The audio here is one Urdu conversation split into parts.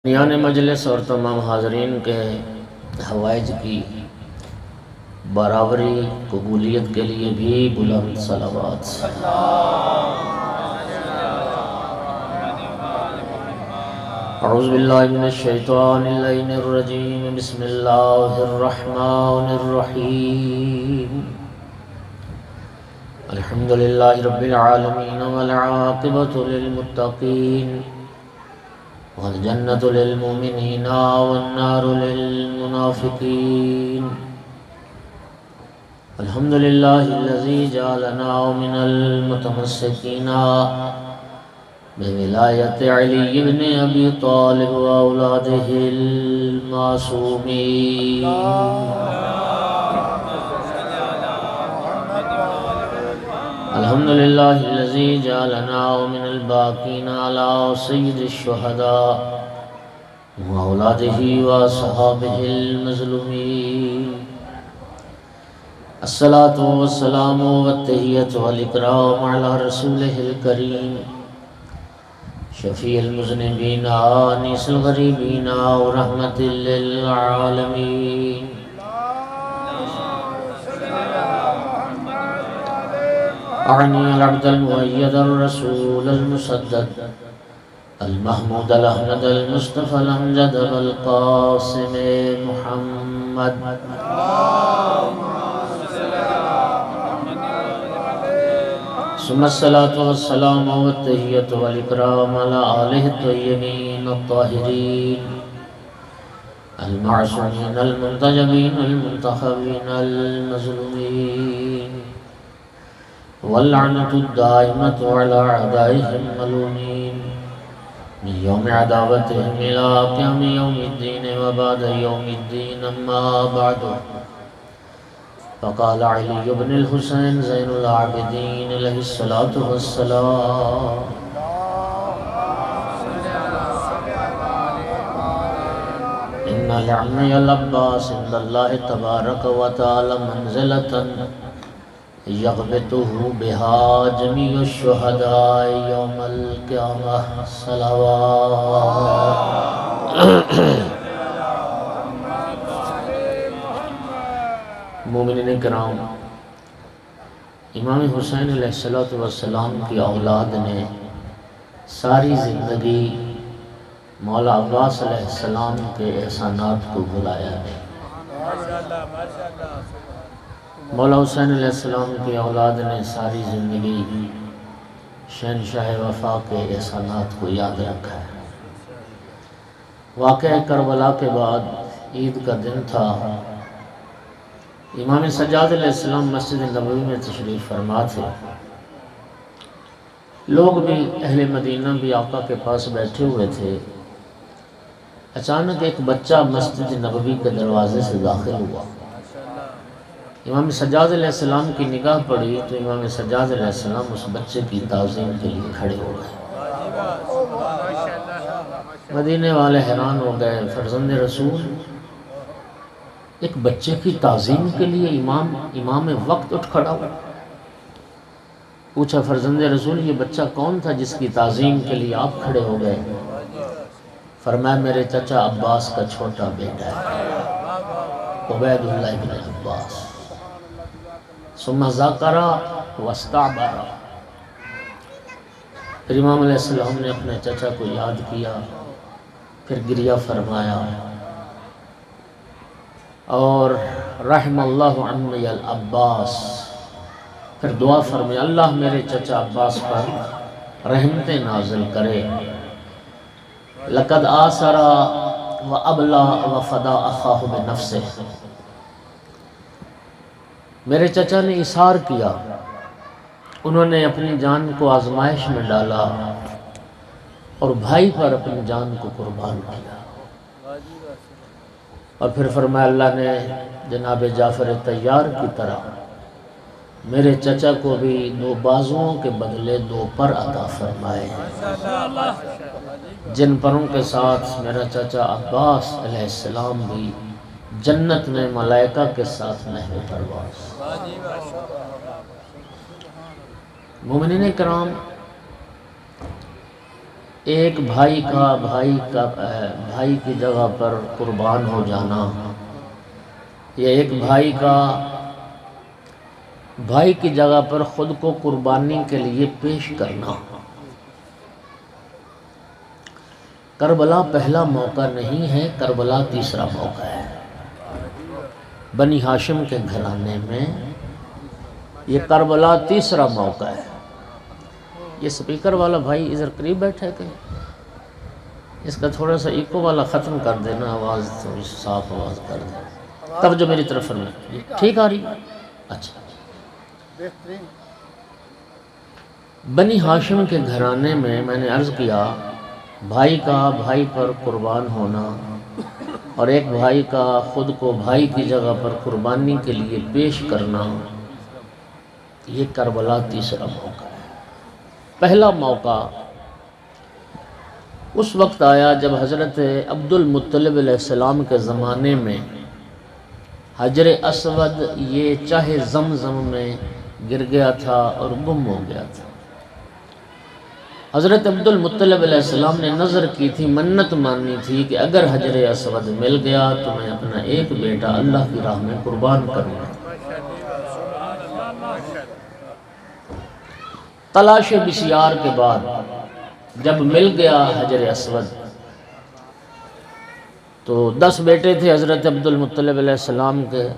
میان مجلس اور تمام حاضرین کے حوائج کی برابری قبولیت کے لیے بھی بلند صلوات۔ اعوذ باللہ من الشیطان اللعین الرجیم، بسم اللہ الرحمن الرحیم۔ الحمدللہ رب العالمین والعاقبۃ للمتقین، والجنة للمؤمنین والنار للمنافقین۔ الحمدللہ الذی جعلنا من المتمسکین بولایت علی بن ابی طالب واولادہ المعصومین۔ الحمدللہ الذی جعلنا من الباقین علی سید الشہداء واولادہ واصحابہ المظلومین۔ الصلاۃ والسلام والتحیۃ والاکرام علی رسولہ الکریم، شفیع المذنبین انیس الغریبین ورحمۃ للعالمین۔ اعنی العبد المؤید الرسول المسدد المحمود الاحمد المصطفى الامجد القاسم محمد۔ ثم الصلاة والسلام والتحیۃ والاکرام علی آلہ الطیبین الطاہرین المعصومین المنتجبین المنتخبین المظلومین، واللعنة الدائمة على أعدائهم الملعونين من يوم عداوتهم إلى قيام يوم الدين وبعد يوم الدين، أما بعد، فقال علي بن الحسين زين العابدين عليه الصلاة والسلام: إن لعمي العباس عند الله تبارك وتعالى منزلة یغبطہ بہا جمیع الشہداء یوم القیامہ۔ صلوات۔ مومنین کرام، امام حسین علیہ السلام کی اولاد نے ساری زندگی مولا عباس علیہ السلام کے احسانات کو بھلایا ہے۔ مولا حسین علیہ السلام کی اولاد نے ساری زندگی شہنشاہ وفا کے احسانات کو یاد رکھا ہے۔ واقعہ کربلا کے بعد عید کا دن تھا، امام سجاد علیہ السلام مسجد نبوی میں تشریف فرما تھے۔ لوگ بھی، اہل مدینہ بھی آقا کے پاس بیٹھے ہوئے تھے۔ اچانک ایک بچہ مسجد نبوی کے دروازے سے داخل ہوا۔ امام سجاد علیہ السلام کی نگاہ پڑی تو امام سجاد علیہ السلام اس بچے کی تعظیم کے لیے کھڑے ہو گئے۔ مدینے والے حیران ہو گئے، فرزند رسول ایک بچے کی تعظیم کے لیے امام وقت اٹھ کھڑا ہوا۔ پوچھا، فرزند رسول یہ بچہ کون تھا جس کی تعظیم کے لیے آپ کھڑے ہو گئے؟ فرمایا میرے چچا عباس کا چھوٹا بیٹا ہے، عبید اللہ بن عباس۔ ثم ذاکر واستعبر، پھر امام علیہ السلام نے اپنے چچا کو یاد کیا، پھر گریہ فرمایا اور رحم اللہ عمی العباس، پھر دعا فرمایا اللہ میرے چچا عباس پر رحمتیں نازل کرے۔ لقد آثر وابلا وفدا اخاہ بنفسہ، میرے چچا نے اصرار کیا، انہوں نے اپنی جان کو آزمائش میں ڈالا اور بھائی پر اپنی جان کو قربان کیا۔ اور پھر فرمایا اللہ نے جناب جعفر طیار کی طرح میرے چچا کو بھی دو بازوؤں کے بدلے دو پر عطا فرمائے ہیں، جن پروں کے ساتھ میرا چچا عباس علیہ السلام بھی جنت میں ملائکہ کے ساتھ محو پرواز۔ مومنین کرام، ایک بھائی کی جگہ پر قربان ہو جانا، یا ایک بھائی کی جگہ پر خود کو قربانی کے لیے پیش کرنا۔ کربلا پہلا موقع نہیں ہے، کربلا تیسرا موقع ہے۔ بنی ہاشم کے گھرانے میں یہ کربلا تیسرا موقع ہے۔ یہ سپیکر والا بھائی ادھر قریب بیٹھا ہے کہ اس کا تھوڑا سا ایکو والا ختم کر دینا، آواز تھوڑی صاف آواز کر دینا، تب جو میری طرف فرمائے ٹھیک آ رہی؟ اچھا۔ بنی ہاشم کے گھرانے میں نے عرض کیا بھائی کا بھائی پر قربان ہونا اور ایک بھائی کا خود کو بھائی کی جگہ پر قربانی کے لیے پیش کرنا، یہ کربلا تیسرا موقع ہے۔ پہلا موقع اس وقت آیا جب حضرت عبد المطلب علیہ السلام کے زمانے میں حجر اسود یہ چاہے زمزم میں گر گیا تھا اور گم ہو گیا تھا۔ حضرت عبد المطلب علیہ السلام نے نظر کی تھی، منت مانی تھی کہ اگر حجر اسود مل گیا تو میں اپنا ایک بیٹا اللہ کی راہ میں قربان کروں گا۔ تلاش بسیار کے بعد جب مل گیا حجر اسود تو 10 بیٹے تھے حضرت عبد المطلب علیہ السلام کے۔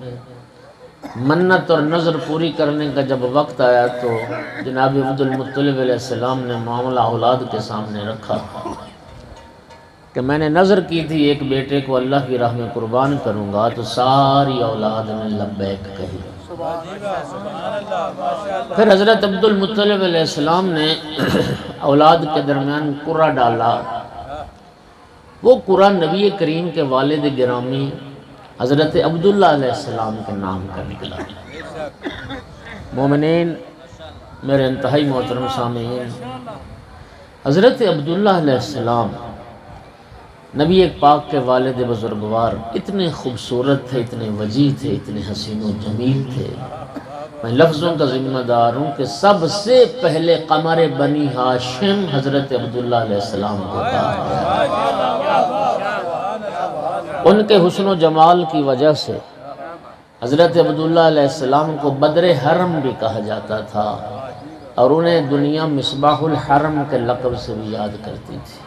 منت اور نظر پوری کرنے کا جب وقت آیا تو جناب عبد المطلب علیہ السلام نے معاملہ اولاد کے سامنے رکھا کہ میں نے نظر کی تھی ایک بیٹے کو اللہ کی راہ میں قربان کروں گا، تو ساری اولاد نے لبیک کہی۔ پھر حضرت عبد المطلب علیہ السلام نے اولاد کے درمیان قرعہ ڈالا۔ وہ قرعہ نبی کریم کے والد گرامی حضرت عبداللہ علیہ السلام کے نام کا نکلا۔ مومنین، میرے انتہائی محترم سامعین، حضرت عبداللہ علیہ السلام نبی پاک کے والد بزرگوار اتنے خوبصورت تھے، اتنے وجیح تھے، اتنے حسین و جمیل تھے، میں لفظوں کا ذمہ دار ہوں کہ سب سے پہلے قمر بنی ہاشم حضرت عبداللہ علیہ السلام کو کہا گیا۔ ان کے حسن و جمال کی وجہ سے حضرت عبداللہ علیہ السلام کو بدر حرم بھی کہا جاتا تھا، اور انہیں دنیا مصباح الحرم کے لقب سے بھی یاد کرتی تھی۔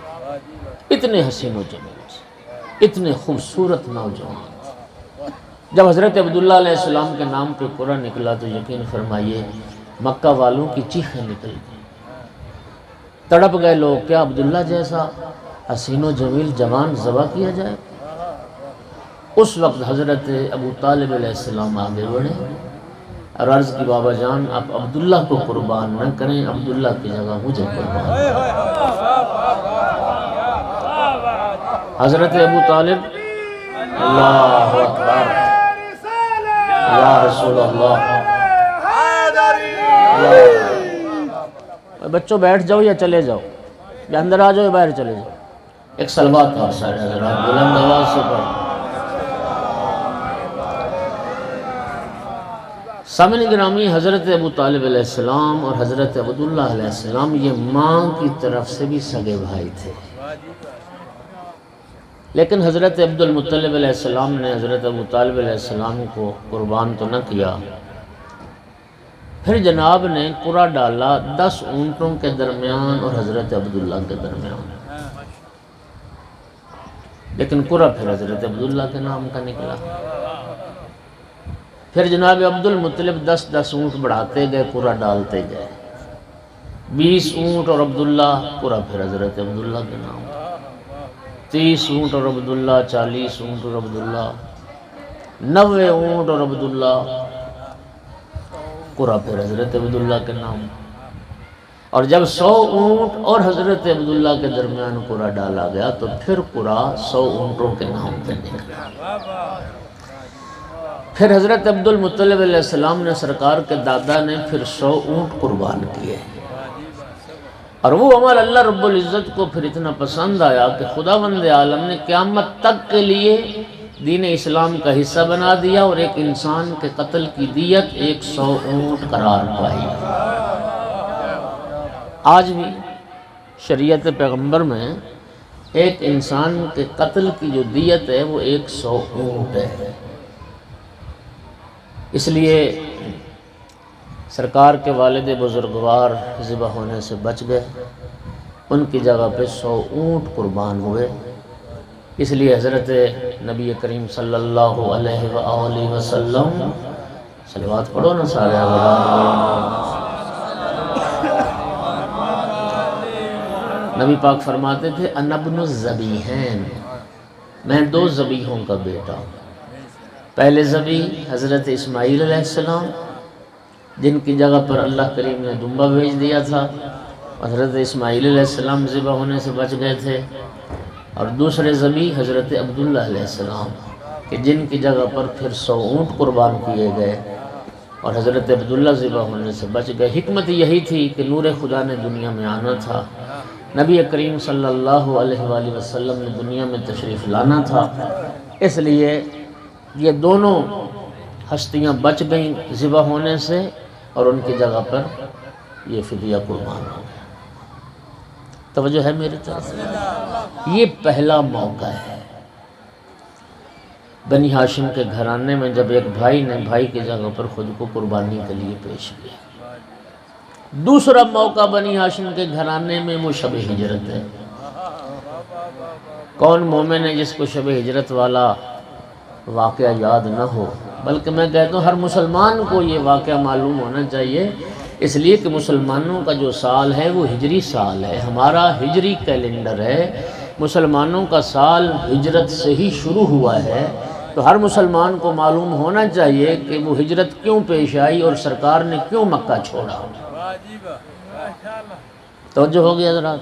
اتنے حسین و جمیل تھے، اتنے خوبصورت نوجوان تھے۔ جب حضرت عبداللہ علیہ السلام کے نام پہ قرعہ نکلا تو یقین فرمائیے مکہ والوں کی چیخیں نکل گئی، تڑپ گئے لوگ، کیا عبداللہ جیسا حسین و جمیل جوان ذبح کیا جائے؟ اس وقت حضرت ابو طالب علیہ السلام آگے بڑھے اور عرض کی بابا جان آپ عبداللہ کو قربان نہ کریں، عبداللہ کی جگہ مجھے قربان کریں۔ حضرت ابو طالب، اللہ اکبر، یا رسول اللہ، بچوں بیٹھ جاؤ یا چلے جاؤ، یا اندر آ جاؤ یا باہر چلے جاؤ۔ ایک صلوات اور سارے حضرات بلند آواز سے پڑھیں۔ سامعین گرامی، حضرت ابو طالب علیہ السلام اور حضرت عبداللہ علیہ السلام یہ ماں کی طرف سے بھی سگے بھائی تھے، لیکن حضرت عبد المطلب علیہ السلام نے حضرت ابو طالب علیہ السلام کو قربان تو نہ کیا۔ پھر جناب نے قرعہ ڈالا 10 اونٹوں کے درمیان اور حضرت عبداللہ کے درمیان، لیکن قرعہ پھر حضرت عبداللہ کے نام کا نکلا۔ پھر جناب عبد المطلب 10 اونٹ بڑھاتے گئے، قرعہ ڈالتے گئے، 20 اونٹ اور عبداللہ، قرعہ پھر حضرت عبداللہ کے نام، 30 اونٹ اور عبداللہ، 40 اونٹ اور عبداللہ، 90 اونٹ اور عبداللہ، قرعہ پھر حضرت عبداللہ کے نام۔ اور جب 100 اونٹ اور حضرت عبداللہ کے درمیان قرعہ ڈالا گیا تو پھر قرعہ 100 اونٹوں کے نام پہ نکلا۔ پھر حضرت عبد المطلب علیہ السلام نے سرکار کے دادا نے پھر 100 اونٹ قربان کیے، اور وہ عمل اللہ رب العزت کو پھر اتنا پسند آیا کہ خداوند عالم نے قیامت تک کے لیے دین اسلام کا حصہ بنا دیا، اور ایک انسان کے قتل کی دیت 100 اونٹ قرار پائی۔ آج بھی شریعت پیغمبر میں ایک انسان کے قتل کی جو دیت ہے وہ 100 اونٹ ہے۔ اس لیے سرکار کے والد بزرگوار ذبح ہونے سے بچ گئے، ان کی جگہ پہ 100 اونٹ قربان ہوئے۔ اس لیے حضرت نبی کریم صلی اللہ علیہ وآلہ وسلم، صلوات پڑھو نا سارے نبی پاک فرماتے تھے انا ابن الذبیحین، میں 2 ذبیحوں کا بیٹا ہوں۔ پہلے ذبیح حضرت اسماعیل علیہ السلام، جن کی جگہ پر اللہ کریم نے دمبا بھیج دیا تھا، حضرت اسماعیل علیہ السلام ذبح ہونے سے بچ گئے تھے۔ اور دوسرے ذبیح حضرت عبداللہ علیہ السلام کہ جن کی جگہ پر پھر 100 اونٹ قربان کیے گئے اور حضرت عبداللہ ذبح ہونے سے بچ گئے۔ حکمت یہی تھی کہ نور خدا نے دنیا میں آنا تھا، نبی کریم صلی اللہ علیہ وآلہ وسلم نے دنیا میں تشریف لانا تھا، اس لیے یہ دونوں ہستیاں بچ گئیں ذبح ہونے سے اور ان کی جگہ پر یہ فدیہ قربان ہو گیا۔ توجہ ہے میری طرف؟ یہ پہلا موقع ہے بنی ہاشم کے گھرانے میں جب ایک بھائی نے بھائی کی جگہ پر خود کو قربانی کے لیے پیش کیا۔ دوسرا موقع بنی ہاشم کے گھرانے میں وہ شب ہجرت ہے۔ کون مومن ہے جس کو شب ہجرت والا واقعہ یاد نہ ہو؟ بلکہ میں کہتا ہوں ہر مسلمان کو یہ واقعہ معلوم ہونا چاہیے، اس لیے کہ مسلمانوں کا جو سال ہے وہ ہجری سال ہے، ہمارا ہجری کیلنڈر ہے، مسلمانوں کا سال ہجرت سے ہی شروع ہوا ہے، تو ہر مسلمان کو معلوم ہونا چاہیے کہ وہ ہجرت کیوں پیش آئی اور سرکار نے کیوں مکہ چھوڑا۔ توجہ ہو گیا حضرات؟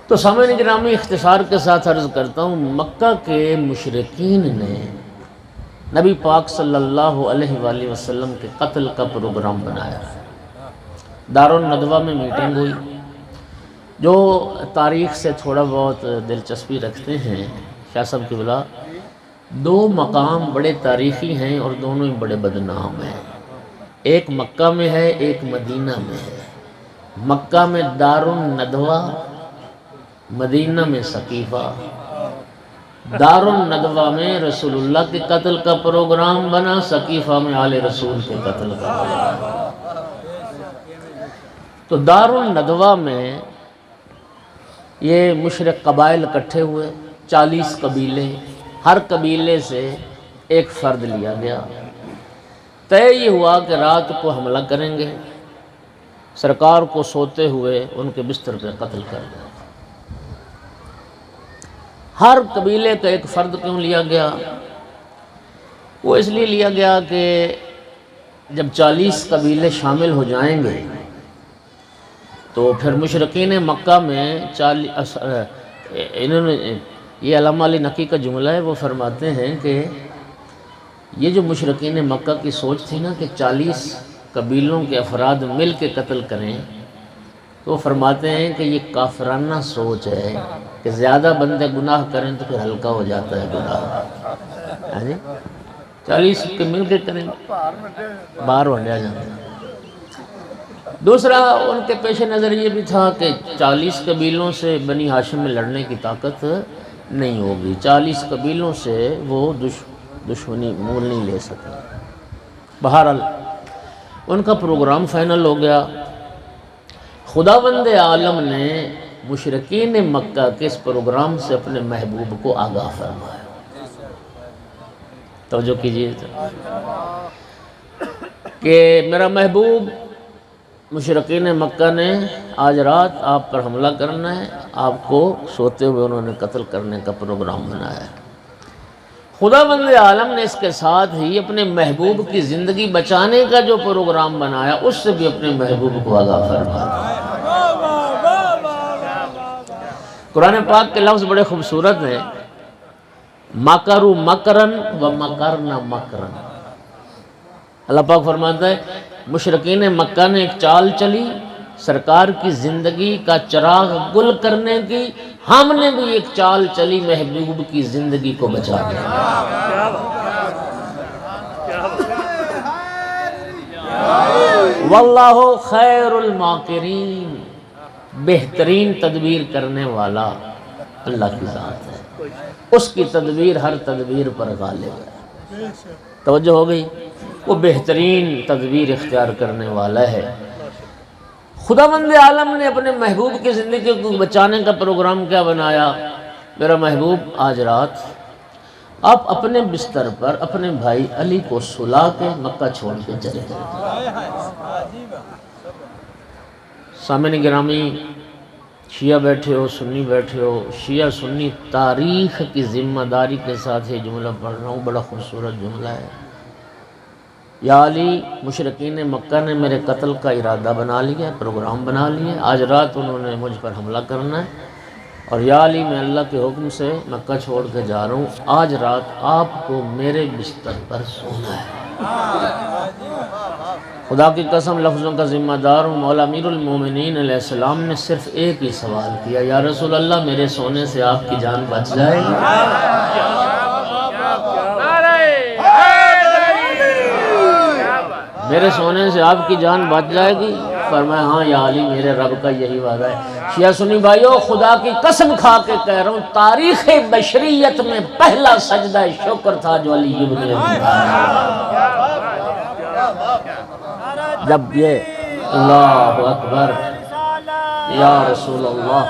تو سامعین گرامی اختصار کے ساتھ عرض کرتا ہوں، مکہ کے مشرکین نے نبی پاک صلی اللہ علیہ وآلہ وسلم کے قتل کا پروگرام بنایا۔ دارالندوہ میں میٹنگ ہوئی۔ جو تاریخ سے تھوڑا بہت دلچسپی رکھتے ہیں شاہ صاحب قبلہ، 2 مقام بڑے تاریخی ہیں اور دونوں ہی بڑے بدنام ہیں۔ ایک مکہ میں ہے، ایک مدینہ میں ہے۔ مکہ میں دارالندوہ، مدینہ میں سقیفہ۔ دارالندوہ میں رسول اللہ کے قتل کا پروگرام بنا، سقیفہ میں آل رسول کے قتل کا پروگرام۔ تو دارالندوہ میں یہ مشرک قبائل اکٹھے ہوئے، 40 قبیلے، ہر قبیلے سے ایک فرد لیا گیا۔ طے یہ ہوا کہ رات کو حملہ کریں گے، سرکار کو سوتے ہوئے ان کے بستر پہ قتل کر دیں۔ ہر قبیلے کا ایک فرد کیوں لیا گیا؟ وہ اس لیے لیا گیا کہ جب 40 قبیلے شامل ہو جائیں گے تو پھر مشرکین مکہ میں انہوں نے یہ علامہ علی نقی کا جملہ ہے، وہ فرماتے ہیں کہ یہ جو مشرکین مکہ کی سوچ تھی نا کہ 40 قبیلوں کے افراد مل کے قتل کریں، تو وہ فرماتے ہیں کہ یہ کافرانہ سوچ ہے کہ زیادہ بندے گناہ کریں تو پھر ہلکا ہو جاتا ہے گناہ۔ 40 کے مل کے کریں باہر ہنڈیا جاتا ہے۔ دوسرا ان کے پیش نظر یہ بھی تھا کہ 40 قبیلوں سے بنی ہاشم میں لڑنے کی طاقت نہیں ہوگی، 40 قبیلوں سے وہ دشمنی مول نہیں لے سکے۔ بہرحال ان کا پروگرام فائنل ہو گیا۔ خداوند عالم نے مشرکین مکہ کے اس پروگرام سے اپنے محبوب کو آگاہ فرمایا۔ توجہ کیجیے کہ میرا محبوب مشرکین مکہ نے آج رات آپ پر حملہ کرنا ہے، آپ کو سوتے ہوئے انہوں نے قتل کرنے کا پروگرام بنایا ہے۔ خداوند عالم نے اس کے ساتھ ہی اپنے محبوب کی زندگی بچانے کا جو پروگرام بنایا اس سے بھی اپنے محبوب کو آگاہ فرمایا۔ قرآن پاک کے لفظ بڑے خوبصورت ہیں، مَكَرُوا مَكْرًا وَمَكَرْنَا مَكْرًا۔ اللہ پاک فرماتا ہے مشرکین مکہ نے ایک چال چلی سرکار کی زندگی کا چراغ گل کرنے کی، ہم نے بھی ایک چال چلی محبوب کی زندگی کو بچانے کی۔ واللہ خیر الماکرین، بہترین تدبیر کرنے والا اللہ کی ذات ہے، اس کی تدبیر ہر تدبیر پر غالب ہے۔ توجہ ہو گئی؟ وہ بہترین تدبیر اختیار کرنے والا ہے۔ خداوند عالم نے اپنے محبوب کی زندگی کو بچانے کا پروگرام کیا بنایا؟ میرا محبوب آج رات آپ اپنے بستر پر اپنے بھائی علی کو سلا کے مکہ چھوڑ کے چلے جائیں۔ سامعین گرامی، شیعہ بیٹھے ہو، سنی بیٹھے ہو، شیعہ سنی تاریخ کی ذمہ داری کے ساتھ یہ جملہ پڑھ رہا ہوں، بڑا خوبصورت جملہ ہے۔ یا علی، مشرکین مکہ نے میرے قتل کا ارادہ بنا لیا، پروگرام بنا لیا، آج رات انہوں نے مجھ پر حملہ کرنا ہے، اور یا علی میں اللہ کے حکم سے مکہ چھوڑ کے جا رہا ہوں، آج رات آپ کو میرے بستر پر سونا ہے۔ خدا کی قسم لفظوں کا ذمہ دار ہوں، مولا امیر المومنین علیہ السلام نے صرف ایک ہی سوال کیا، یا رسول اللہ میرے سونے سے آپ کی جان بچ جائے گی؟ میرے سونے سے آپ کی جان بچ جائے گی؟ فرمایا ہاں یا علی، میرے رب کا یہی وعدہ ہے۔ شیعہ سنی بھائیو، خدا کی قسم کھا کے کہہ رہا ہوں، تاریخ بشریت میں پہلا سجدہ شکر تھا جو علی ابن ابی طالب، جب یہ اللہ اکبر یا رسول اللہ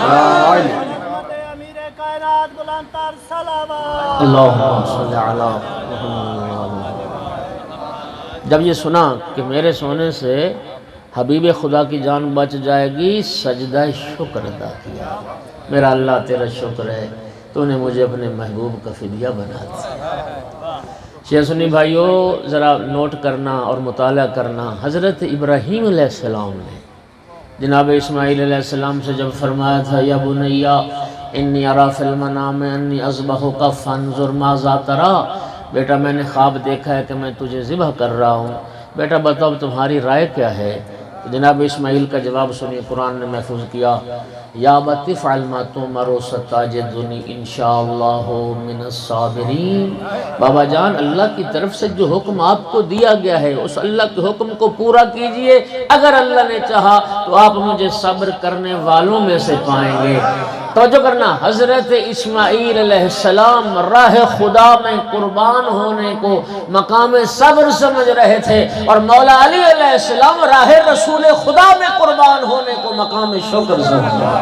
یا علی اللہم صلی علی محمد، جب یہ سنا کہ میرے سونے سے حبیب خدا کی جان بچ جائے گی، سجدہ شکر ادا کیا، میرا اللہ تیرا شکر ہے تو نے مجھے اپنے محبوب کا فدیہ بنا دیا۔ شیعہ سنی بھائیو، ذرا نوٹ کرنا اور مطالعہ کرنا، حضرت ابراہیم علیہ السلام نے جناب اسماعیل علیہ السلام سے جب فرمایا تھا یا بنیا انی ارا فی المنام انی اذبحک فانظر ماذا تری، بیٹا میں نے خواب دیکھا ہے کہ میں تجھے ذبح کر رہا ہوں، بیٹا بتاؤ تمہاری رائے کیا ہے؟ جناب اسماعیل کا جواب سنیے، قرآن نے محفوظ کیا، یا ابت افعل ما تؤمر ستجدنی انشاءاللہ من الصابرین، بابا جان اللہ کی طرف سے جو حکم آپ کو دیا گیا ہے اس اللہ کے حکم کو پورا کیجئے، اگر اللہ نے چاہا تو آپ مجھے صبر کرنے والوں میں سے پائیں گے۔ توجہ کرنا، حضرت اسماعیل علیہ السلام راہ خدا میں قربان ہونے کو مقام صبر سمجھ رہے تھے، اور مولا علی علیہ السلام راہ رسول خدا میں قربان ہونے کو مقام شکر سمجھ رہے تھے۔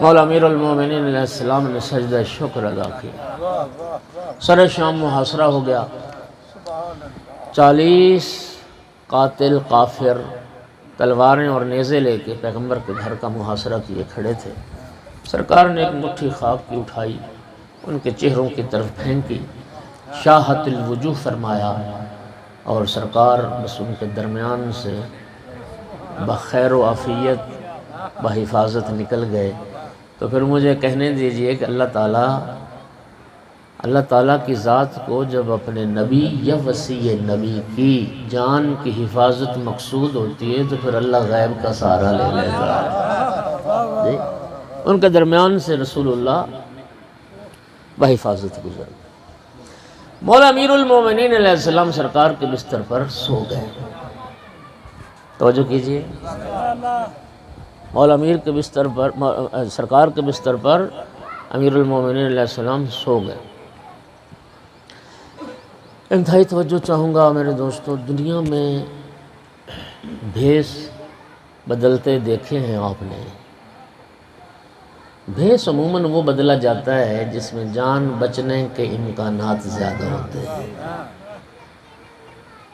مولا امیر المومنین علیہ السلام نے سجدہ شکر ادا کیا، سر شام محاصرہ ہو گیا، 40 قاتل کافر تلواریں اور نیزے لے کے پیغمبر کے گھر کا محاصرہ کیے کھڑے تھے۔ سرکار نے ایک مٹھی خاک کی اٹھائی، ان کے چہروں کی طرف پھینکی، شاہت الوجوہ فرمایا، اور سرکار بس ان کے درمیان سے بخیر و عافیت بحفاظت نکل گئے۔ تو پھر مجھے کہنے دیجئے کہ اللہ تعالیٰ کی ذات کو جب اپنے نبی یا وصی نبی کی جان کی حفاظت مقصود ہوتی ہے تو پھر اللہ غیب کا سہارا لے لیتا ہے۔ ان کے درمیان سے رسول اللہ بحفاظت گزر گئے۔ مولا امیر المومنین علیہ السلام سرکار کے بستر پر سو گئے۔ توجہ کیجئے، مولا امیر کے بستر پر، سرکار کے بستر پر امیر المومنین علیہ السلام سو گئے۔ انتہائی توجہ چاہوں گا میرے دوستو، دنیا میں بھیس بدلتے دیکھے ہیں آپ نے۔ بھیس عموماً وہ بدلا جاتا ہے جس میں جان بچنے کے امکانات زیادہ ہوتے ہیں۔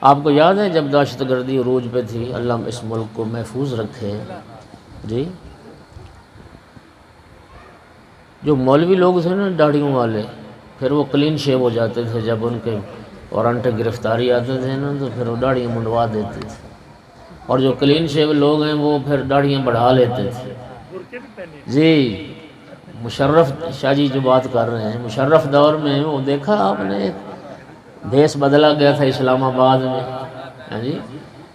آپ کو یاد ہے جب دہشت گردی عروج پہ تھی، اللہ اس ملک کو محفوظ رکھے، جی جو مولوی لوگ تھے نا داڑھیوں والے، پھر وہ کلین شیو ہو جاتے تھے، جب ان کے وارنٹ گرفتاری آتے تھے نا تو پھر وہ داڑھیاں منڈوا دیتے تھے، اور جو کلین شیو لوگ ہیں وہ پھر داڑھیاں بڑھا لیتے تھے۔ جی مشرف شاہ جی جو بات کر رہے ہیں، مشرف دور میں وہ دیکھا آپ نے بھیس بدلا گیا تھا اسلام آباد میں، جی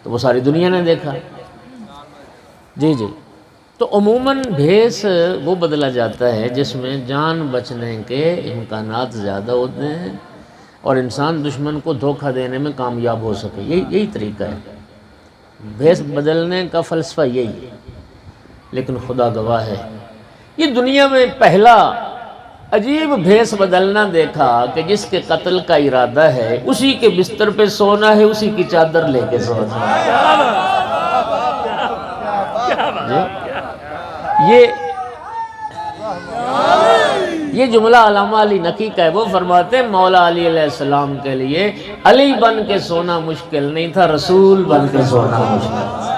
تو وہ ساری دنیا نے دیکھا۔ جی تو عموماً بھیس وہ بدلا جاتا ہے جس میں جان بچنے کے امکانات زیادہ ہوتے ہیں اور انسان دشمن کو دھوکہ دینے میں کامیاب ہو سکے، یہی طریقہ ہے۔ بھیس بدلنے کا فلسفہ یہی ہے، لیکن خدا گواہ ہے یہ دنیا میں پہلا عجیب بھیس بدلنا دیکھا کہ جس کے قتل کا ارادہ ہے اسی کے بستر پہ سونا ہے، اسی کی چادر لے کے سونا ہے۔ یہ جملہ علامہ علی نقی کا ہے، وہ فرماتے ہیں مولا علی علیہ السلام کے لیے علی بن کے سونا مشکل نہیں تھا، رسول بن کے سونا مشکل تھا۔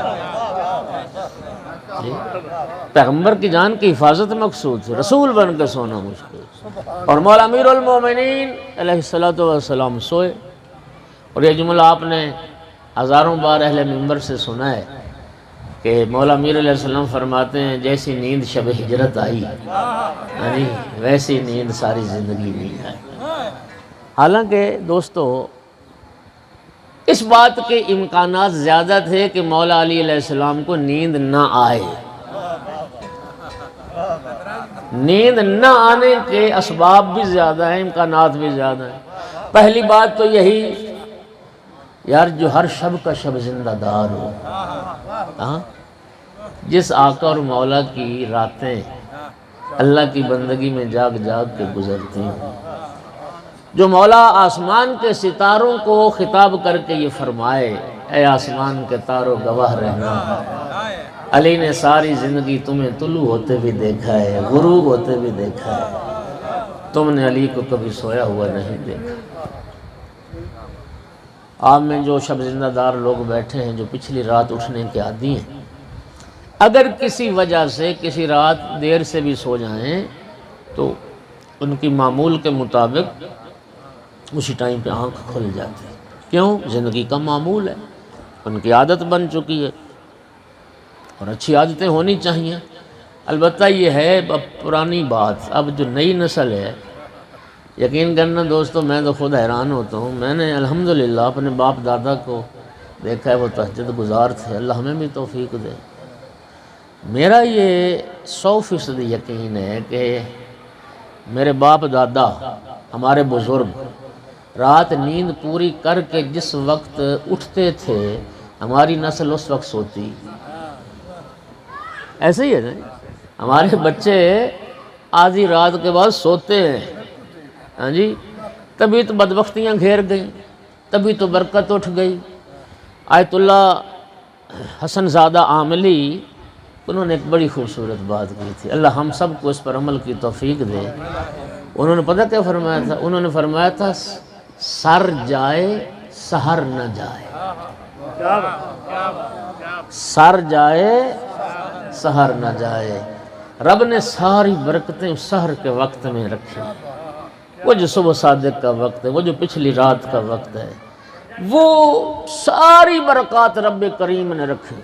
پیغمبر کی جان کی حفاظت مقصود تھی، رسول بن کے سونا مشکل تھا۔ اور مولا امیر المومنین علیہ السلام سوئے، اور یہ جملہ آپ نے ہزاروں بار اہل منبر سے سنا ہے کہ مولا امیر علیہ السلام فرماتے ہیں جیسی نیند شب ہجرت آئی یعنی ویسی نیند ساری زندگی نہیں آئی۔ حالانکہ دوستو اس بات کے امکانات زیادہ تھے کہ مولا علی علیہ السلام کو نیند نہ آئے، نیند نہ آنے کے اسباب بھی زیادہ ہیں، امکانات بھی زیادہ ہیں۔ پہلی بات تو یہی یار جو ہر شب کا شب زندہ دار ہو، جس آقا اور مولا کی راتیں اللہ کی بندگی میں جاگ جاگ کے گزرتی ہیں، جو مولا آسمان کے ستاروں کو خطاب کر کے یہ فرمائے اے آسمان کے تاروں گواہ رہنا، علی نے ساری زندگی تمہیں طلوع ہوتے بھی دیکھا ہے، غروب ہوتے بھی دیکھا ہے، تم نے علی کو کبھی سویا ہوا نہیں دیکھا۔ آپ میں جو شب زندہ دار لوگ بیٹھے ہیں جو پچھلی رات اٹھنے کے عادی ہیں، اگر کسی وجہ سے کسی رات دیر سے بھی سو جائیں تو ان کی معمول کے مطابق اسی ٹائم پہ آنکھ کھل جاتی ہے۔ کیوں؟ زندگی کا معمول ہے، ان کی عادت بن چکی ہے، اور اچھی عادتیں ہونی چاہیے۔ البتہ یہ ہے اب پرانی بات، اب جو نئی نسل ہے، یقین کرنا دوستو میں تو خود حیران ہوتا ہوں۔ میں نے الحمدللہ اپنے باپ دادا کو دیکھا ہے، وہ تہجد گزار تھے، اللہ ہمیں بھی توفیق دے۔ میرا یہ 100% یقین ہے کہ میرے باپ دادا ہمارے بزرگ رات نیند پوری کر کے جس وقت اٹھتے تھے ہماری نسل اس وقت سوتی۔ ایسے ہی ہے نا، ہمارے بچے آدھی رات کے بعد سوتے ہیں، ہاں جی، تبھی تو بدبختیاں گھیر گئیں، تبھی تو برکت اٹھ گئی۔ آیت اللہ حسن زادہ عاملی انہوں نے ایک بڑی خوبصورت بات کی تھی، اللہ ہم سب کو اس پر عمل کی توفیق دے۔ انہوں نے پتہ کیا فرمایا تھا؟ انہوں نے فرمایا تھا سر جائے سحر نہ جائے، سر جائے سحر نہ جائے۔ رب نے ساری برکتیں اس سحر کے وقت میں رکھی، وہ جو صبح صادق کا وقت ہے، وہ جو پچھلی رات کا وقت ہے، وہ ساری برکات رب کریم نے رکھی۔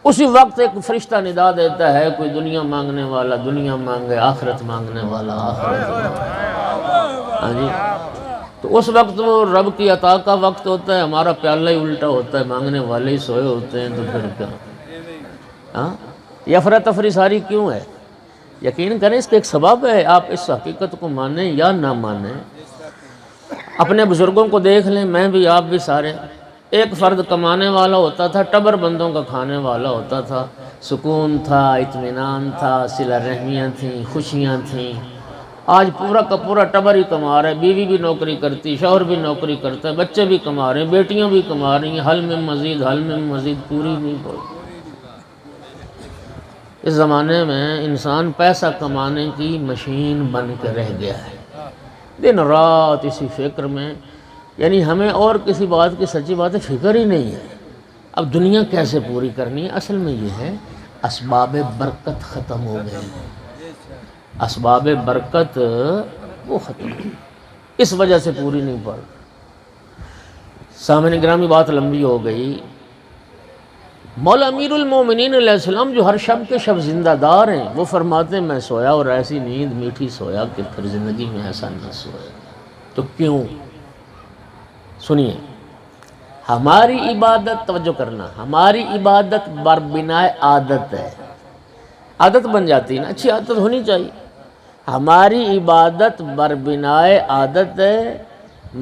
اسی وقت ایک فرشتہ ندا دیتا ہے، کوئی دنیا مانگنے والا دنیا مانگے، آخرت مانگنے والا آخرت مانگے، ہاں جی۔ تو اس وقت وہ رب کی عطا کا وقت ہوتا ہے، ہمارا پیالہ ہی الٹا ہوتا ہے، مانگنے والے ہی سوئے ہوتے ہیں، تو پھر کیا؟ ہاں، یہ افراتفری ساری کیوں ہے؟ یقین کریں اس کے ایک سبب ہے، آپ اس حقیقت کو مانیں یا نہ مانیں۔ اپنے بزرگوں کو دیکھ لیں، میں بھی آپ بھی سارے، ایک فرد کمانے والا ہوتا تھا، ٹبر بندوں کا کھانے والا ہوتا تھا، سکون تھا، اطمینان تھا، صلہ رحمیاں تھیں، خوشیاں تھیں۔ آج پورا کا پورا ٹبر ہی کما رہا ہے، بیوی بھی نوکری کرتی، شوہر بھی نوکری کرتا ہے، بچے بھی کما رہے ہیں، بیٹیاں بھی کما رہی ہیں، حل میں مزید پوری نہیں ہوئی۔ اس زمانے میں انسان پیسہ کمانے کی مشین بن کے رہ گیا ہے، دن رات اسی فکر میں، یعنی ہمیں اور کسی بات کی سچی بات ہے فکر ہی نہیں ہے۔ اب دنیا کیسے پوری کرنی ہے؟ اصل میں یہ ہے اسباب برکت ختم ہو گئے ہیں، اسباب برکت وہ ختم ہو گئی، اس وجہ سے پوری نہیں پڑ۔ سامعین گرامی بات لمبی ہو گئی۔ مولا امیر المومنین علیہ السلام جو ہر شب کے شب زندہ دار ہیں، وہ فرماتے ہیں میں سویا اور ایسی نیند میٹھی سویا کہ پھر زندگی میں ایسا نہ سویا۔ تو کیوں؟ سنیے، ہماری عبادت، توجہ کرنا، ہماری عبادت بر بنائے عادت ہے، عادت بن جاتی ہے نا، اچھی عادت ہونی چاہیے۔ ہماری عبادت بر بنائے عادت ہے۔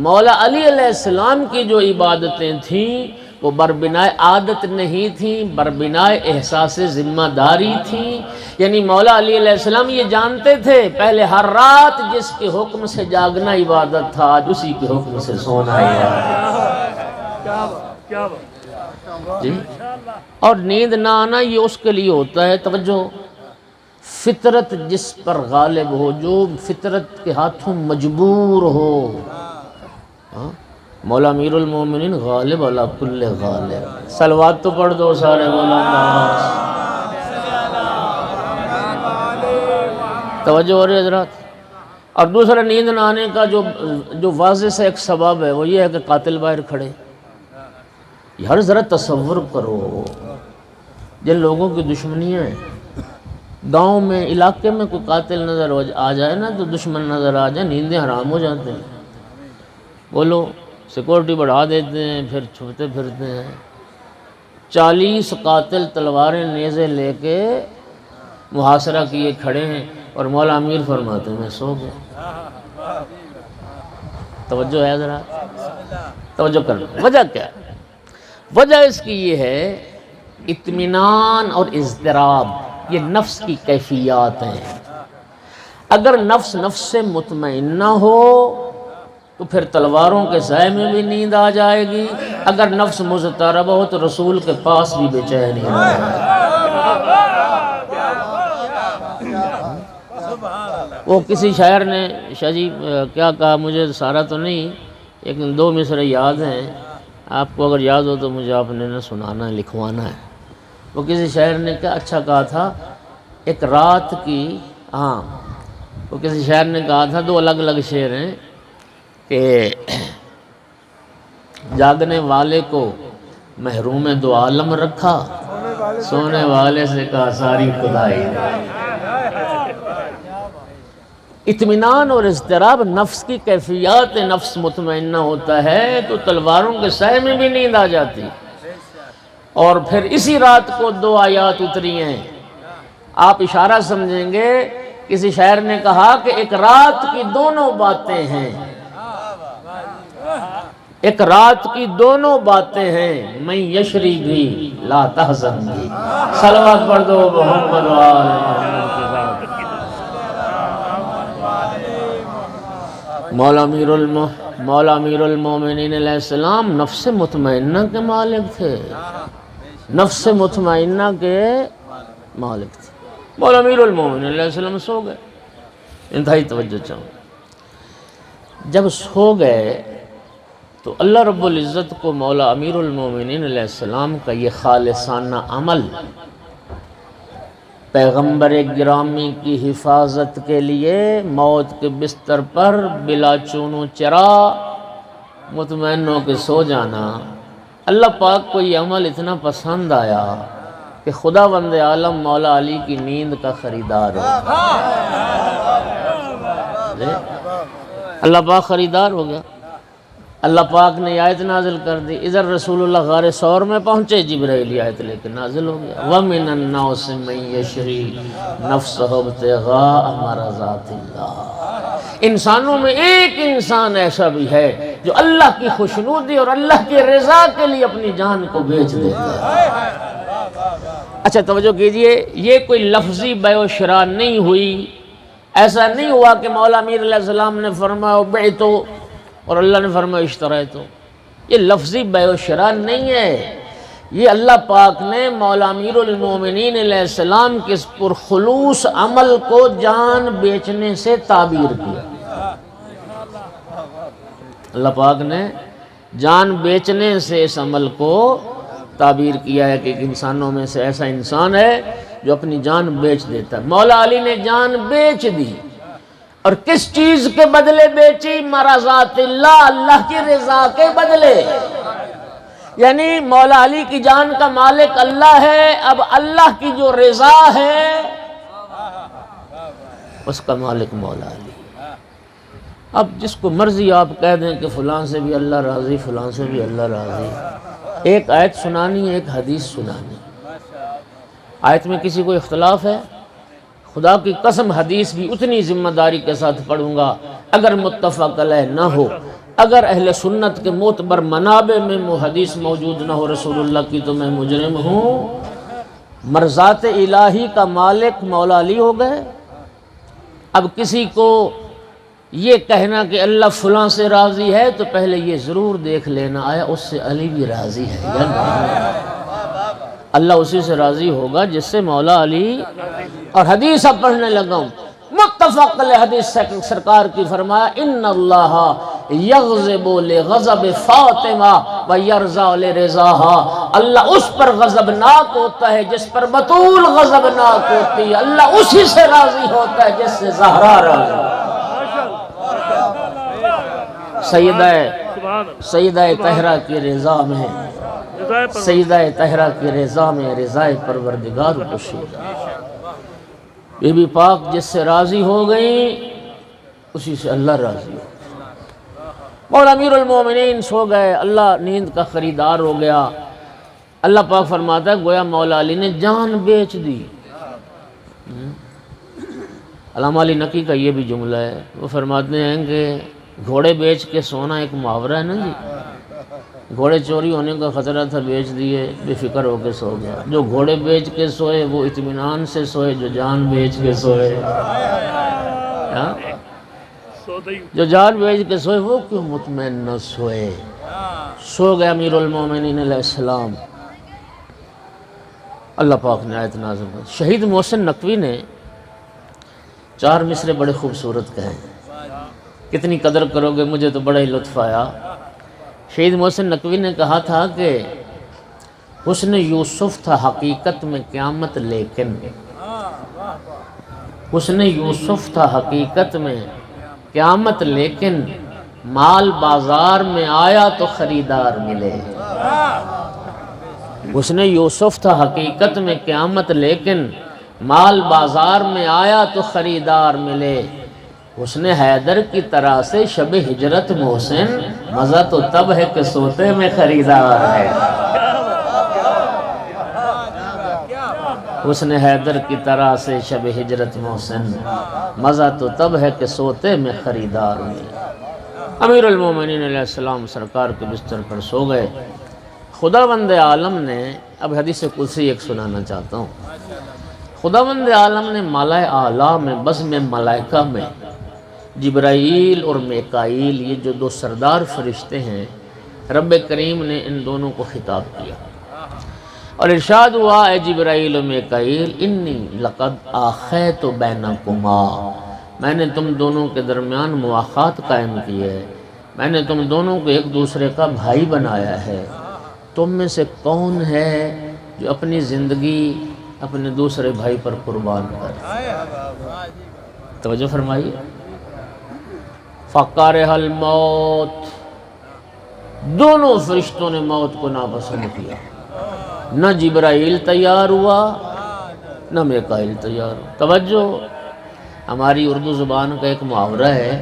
مولا علی علیہ السلام کی جو عبادتیں تھیں وہ بربنائے عادت نہیں تھیں، بربنائے احساس ذمہ داری تھیں۔ یعنی مولا علی علیہ السلام یہ جانتے تھے پہلے ہر رات جس کے حکم سے جاگنا عبادت تھا، آج اسی کے حکم سے سونا عبادت ہے۔ جی اور نیند نہ آنا یہ اس کے لیے ہوتا ہے، توجہ، فطرت جس پر غالب ہو، جو فطرت کے ہاتھوں مجبور ہو۔ مولا امیر المومنین غالب علی کل غالب، صلوات تو پڑھ دو سارے مولانا۔ توجہ ہو رہی ہے حضرات۔ اور دوسرا نیند نہ آنے کا جو واضح سے ایک سبب ہے وہ یہ ہے کہ قاتل باہر کھڑے۔ ہر ذرا تصور کرو، جن لوگوں کی دشمنیاں ہیں، گاؤں میں علاقے میں کوئی قاتل نظر آ جائے نا تو دشمن نظر آ جائے، نیندیں حرام ہو جاتے ہیں۔ بولو سیکورٹی بڑھا دیتے ہیں، پھر چھپتے پھرتے ہیں۔ 40 قاتل تلواریں نیزے لے کے محاصرہ کیے کھڑے ہیں اور مولا امیر فرماتے ہیں میں سو گیا۔ توجہ ہے ذرا، توجہ کرنا۔ وجہ کیا ہے؟ وجہ اس کی یہ ہے اطمینان اور اضطراب، یہ نفس کی کیفیات ہیں۔ اگر نفس سے مطمئنہ ہو تو پھر تلواروں کے سائے میں بھی نیند آ جائے گی، اگر نفس مضطرب ہو تو رسول کے پاس بھی بے چین ہی رہے گا۔ وہ کسی شاعر نے شاہ جی کیا کہا، مجھے سارا تو نہیں، لیکن 2 مصرے یاد ہیں، آپ کو اگر یاد ہو تو مجھے آپ نے سنانا ہے، لکھوانا ہے۔ وہ کسی شاعر نے کیا اچھا کہا تھا، ایک رات کی، وہ کسی شاعر نے کہا تھا، 2 الگ الگ شعر ہیں کہ جاگنے والے کو محروم 2 عالم رکھا، سونے والے سے کہا ساری خدائی۔ اطمینان اور اضطراب نفس کی کیفیات، نفس مطمئنہ ہوتا ہے تو تلواروں کے سائے میں بھی نیند آ جاتی۔ اور پھر اسی رات کو 2 آیات اتری ہیں، آپ اشارہ سمجھیں گے، کسی شاعر نے کہا کہ ایک رات کی دونوں باتیں ہیں، ایک رات کی دونوں باتیں ہیں، میں یشری بھی لا تحزن بھی۔ صلوات پڑھ دو محمد و آل محمد کے بعد۔ مولا امیر المومنین علیہ السلام نفس مطمئنہ کے مالک تھے، نفس مطمئنہ کے مالک تھے۔ مولا امیر المومنین علیہ السلام سو گئے، انتہائی توجہ چاہوں۔ جب سو گئے تو اللہ رب العزت کو مولا امیر المومنین علیہ السلام کا یہ خالصانہ عمل پیغمبر گرامی کی حفاظت کے لیے موت کے بستر پر بلا چون و چرا مطمئن ہو کے سو جانا، اللہ پاک کو یہ عمل اتنا پسند آیا کہ خدا بند عالم مولا علی کی نیند کا خریدار ہو گیا۔ اللہ پاک خریدار ہو گیا۔ اللہ پاک نے آیت نازل کر دی، ادھر رسول اللہ غار ثور میں پہنچے، جبرائیل آیت لے کے نازل ہو گیا، وَمِنَ النَّاسِ مَن يَشْرِي نَفْسَهُ ابْتِغَاءَ مَرْضَاتِ اللَّهِ۔ انسانوں میں ایک انسان ایسا بھی ہے جو اللہ کی خوشنودی اور اللہ کی رضا کے لیے اپنی جان کو بیچ دیتا ہے۔ اچھا توجہ کیجئے، یہ کوئی لفظی بیع و شراء نہیں ہوئی، ایسا نہیں ہوا کہ مولا امیر علیہ السلام نے فرمایا بعتو اور اللہ نے فرمایا اشتریتو، یہ لفظی بیع و شراء نہیں ہے، یہ اللہ پاک نے مولا امیر المومنین علیہ السلام کے اس پرخلوص عمل کو جان بیچنے سے تعبیر کیا۔ اللہ پاک نے جان بیچنے سے اس عمل کو تعبیر کیا ہے کہ ایک انسانوں میں سے ایسا انسان ہے جو اپنی جان بیچ دیتا ہے۔ مولا علی نے جان بیچ دی، اور کس چیز کے بدلے بیچی؟ مرضات اللہ، اللہ کی رضا کے بدلے۔ یعنی مولا علی کی جان کا مالک اللہ ہے، اب اللہ کی جو رضا ہے اس کا مالک مولا علی۔ اب جس کو مرضی آپ کہہ دیں کہ فلاں سے بھی اللہ راضی، فلاں سے بھی اللہ راضی، ایک آیت سنانی، ایک حدیث سنانی۔ آیت میں کسی کو اختلاف ہے، خدا کی قسم حدیث بھی اتنی ذمہ داری کے ساتھ پڑھوں گا، اگر متفق علیہ نہ ہو، اگر اہل سنت کے معتبر منابع میں وہ حدیث موجود نہ ہو رسول اللہ کی تو میں مجرم ہوں۔ مرضات الہی کا مالک مولا علی ہو گئے۔ اب کسی کو یہ کہنا کہ اللہ فلاں سے راضی ہے تو پہلے یہ ضرور دیکھ لینا آیا اس سے علی بھی راضی ہے یا نہیں۔ اللہ اسی سے راضی ہوگا جس سے مولا علی۔ اور حدیث اب پڑھنے لگا ہوں، متفق علیہ حدیث سرکار کی فرمایا ان اللہ یغضب لغضب فاطمہ ویرضا لرضاها، اللہ اس پر غضبناک ہوتا ہے جس پر بطول غضبناک ہوتی ہے، اللہ اسی سے راضی ہوتا ہے جس سے زہرا راضی ہے۔ سیدہ طاہرہ کی رضا میں، سیدہ طاہرہ کی رضا میں رضا پروردگار پوشیدہ۔ بی بی پاک جس سے راضی ہو گئی اسی سے اللہ راضی ہو۔ مولا امیر المومنین سو گئے، اللہ نیند کا خریدار ہو گیا۔ اللہ پاک فرماتا ہے گویا مولا علی نے جان بیچ دی۔ علامہ علی نقی کا یہ بھی جملہ ہے، وہ فرماتے ہیں کہ گھوڑے بیچ کے سونا ایک محاورہ ہے نا جی، گھوڑے چوری ہونے کا خطرہ تھا بیچ دیے، بے فکر ہو کے سو گیا۔ جو گھوڑے بیچ کے سوئے وہ اطمینان سے سوئے، جو جان بیچ کے سوئے، جو جان بیچ کے سوئے وہ کیوں مطمئن نہ سوئے۔ سو گیا امیر المومنین علیہ السلام۔ اللہ پاک نے آیت نازل کی۔ شہید محسن نقوی نے 4 مصرے بڑے خوبصورت کہے، کتنی قدر کرو گے مجھے تو بڑا ہی لطف آیا۔ شہید محسن نقوی نے کہا تھا کہ حسن یوسف تھا حقیقت میں قیامت لیکن، حسن یوسف تھا حقیقت میں قیامت لیکن، مال بازار میں آیا تو خریدار ملے۔ حسن یوسف تھا حقیقت میں قیامت لیکن، مال بازار میں آیا تو خریدار ملے۔ حسن حیدر کی طرح سے شب ہجرت محسن، مزہ تو تب ہے کہ سوتے میں خریدار ہے۔ حسن حیدر کی طرح سے شب ہجرت محسن، مزہ تو تب ہے کہ سوتے میں خریدار ہے۔ امیر المومنین علیہ السلام سرکار کے بستر پر سو گئے۔ خداوند عالم نے، اب حدیث قدسی ایک سنانا چاہتا ہوں، خداوند عالم نے ملائے اعلیٰ میں بزم ملائکہ میں جبرائیل اور میکائیل، یہ جو 2 سردار فرشتے ہیں، رب کریم نے ان دونوں کو خطاب کیا اور ارشاد ہوا اے جبرائیل و میکائیل انی لقد آخیت بینکما، میں نے تم دونوں کے درمیان مواخات قائم کی ہے، میں نے تم دونوں کو ایک دوسرے کا بھائی بنایا ہے۔ تم میں سے کون ہے جو اپنی زندگی اپنے دوسرے بھائی پر قربان کرے؟ توجہ فرمائیے۔ فَقَارِهَا الْمَوْتِ، دونوں فرشتوں نے موت کو ناپسند کیا، نہ جبرائیل تیار ہوا نہ میکائیل تیار ہوا۔ توجہ، ہماری اردو زبان کا ایک محاورہ ہے،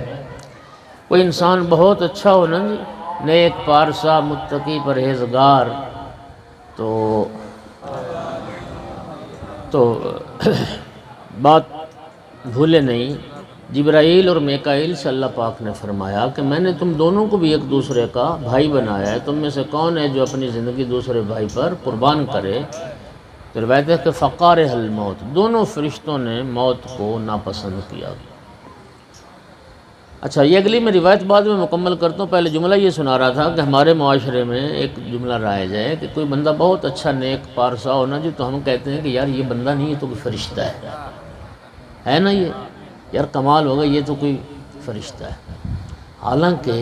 کوئی انسان بہت اچھا ہو نا جی، نیک پارسا متقی پرہیزگار، تو بات بھولے نہیں، جبرائیل اور میکائیل سے اللہ پاک نے فرمایا کہ میں نے تم دونوں کو بھی ایک دوسرے کا بھائی بنایا ہے، تم میں سے کون ہے جو اپنی زندگی دوسرے بھائی پر قربان کرے؟ تو روایت ہے کہ فَقَارِهَا الْمَوْتِ، دونوں فرشتوں نے موت کو ناپسند کیا۔ اچھا، یہ اگلی میں روایت بعد میں مکمل کرتا ہوں، پہلے جملہ یہ سنا رہا تھا کہ ہمارے معاشرے میں ایک جملہ رائج ہے کہ کوئی بندہ بہت اچھا نیک پارسا ہونا جی، تو ہم کہتے ہیں کہ یار یہ بندہ نہیں، یہ تو کوئی فرشتہ ہے نا، یہ یار کمال ہوگا، یہ تو کوئی فرشتہ ہے۔ حالانکہ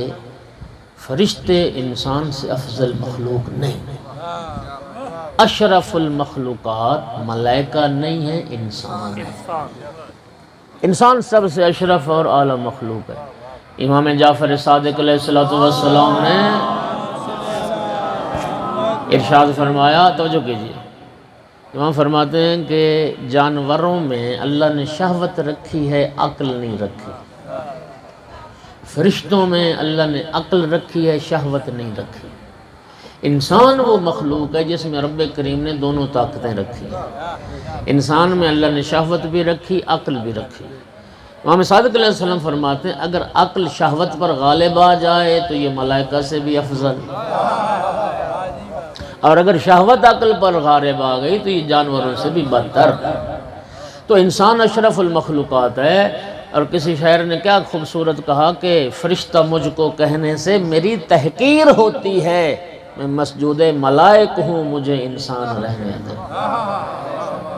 فرشتے انسان سے افضل مخلوق نہیں، اشرف المخلوقات ملائکہ نہیں ہیں، انسان ہے۔ انسان سب سے اشرف اور اعلیٰ مخلوق ہے۔ امام جعفر صادق علیہ السلام نے ارشاد فرمایا، توجہ کیجیے، امام فرماتے ہیں کہ جانوروں میں اللہ نے شہوت رکھی ہے، عقل نہیں رکھی۔ فرشتوں میں اللہ نے عقل رکھی ہے، شہوت نہیں رکھی۔ انسان وہ مخلوق ہے جس میں رب کریم نے دونوں طاقتیں رکھی۔ انسان میں اللہ نے شہوت بھی رکھی، عقل بھی رکھی۔ امام صادق علیہ السلام فرماتے ہیں اگر عقل شہوت پر غالب آ جائے تو یہ ملائکہ سے بھی افضل، اور اگر شہوت عقل پر غالب آ گئی تو یہ جانوروں سے بھی بدتر۔ تو انسان اشرف المخلوقات ہے، اور کسی شاعر نے کیا خوبصورت کہا کہ فرشتہ مجھ کو کہنے سے میری تحقیر ہوتی ہے، میں مسجود ملائک ہوں مجھے انسان رہنے دے۔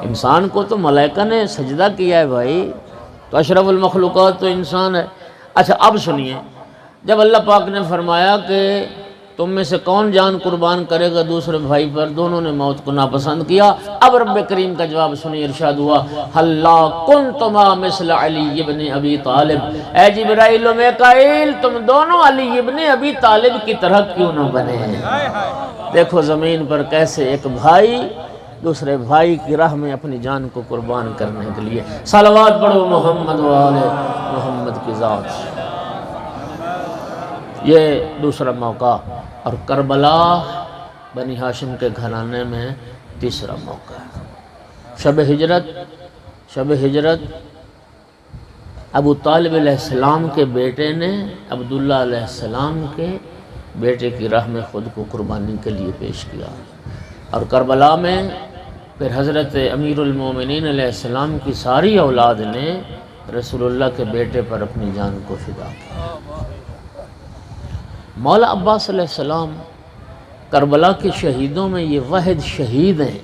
انسان کو تو ملائکہ نے سجدہ کیا ہے بھائی، تو اشرف المخلوقات تو انسان ہے۔ اچھا اب سنیے، جب اللہ پاک نے فرمایا کہ تم میں سے کون جان قربان کرے گا دوسرے بھائی پر، دونوں نے موت کو ناپسند کیا۔ اب رب کریم کا جواب سنیے، ارشاد ہوا حَلَّا كُنْتُمَا مِثْلَ عَلِيِّ بْنِ أَبِي طالب، اے جبرائیل و میکائیل تم دونوں علی ابن ابی طالب کی طرح کیوں نہ بنے ہیں۔ دیکھو زمین پر کیسے ایک بھائی دوسرے بھائی کی راہ میں اپنی جان کو قربان کرنے کے لیے۔ صلوات پڑھو محمد و آل محمد کی ذات۔ یہ دوسرا موقع، اور کربلا بنی ہاشم کے گھرانے میں تیسرا موقع ہے۔ شب ہجرت ابو طالب علیہ السلام کے بیٹے نے عبداللہ علیہ السلام کے بیٹے کی راہ میں خود کو قربانی کے لیے پیش کیا، اور کربلا میں پھر حضرت امیر المومنین علیہ السلام کی ساری اولاد نے رسول اللہ کے بیٹے پر اپنی جان کو فدا کیا۔ مولا عباس علیہ السلام کربلا کے شہیدوں میں یہ واحد شہید ہیں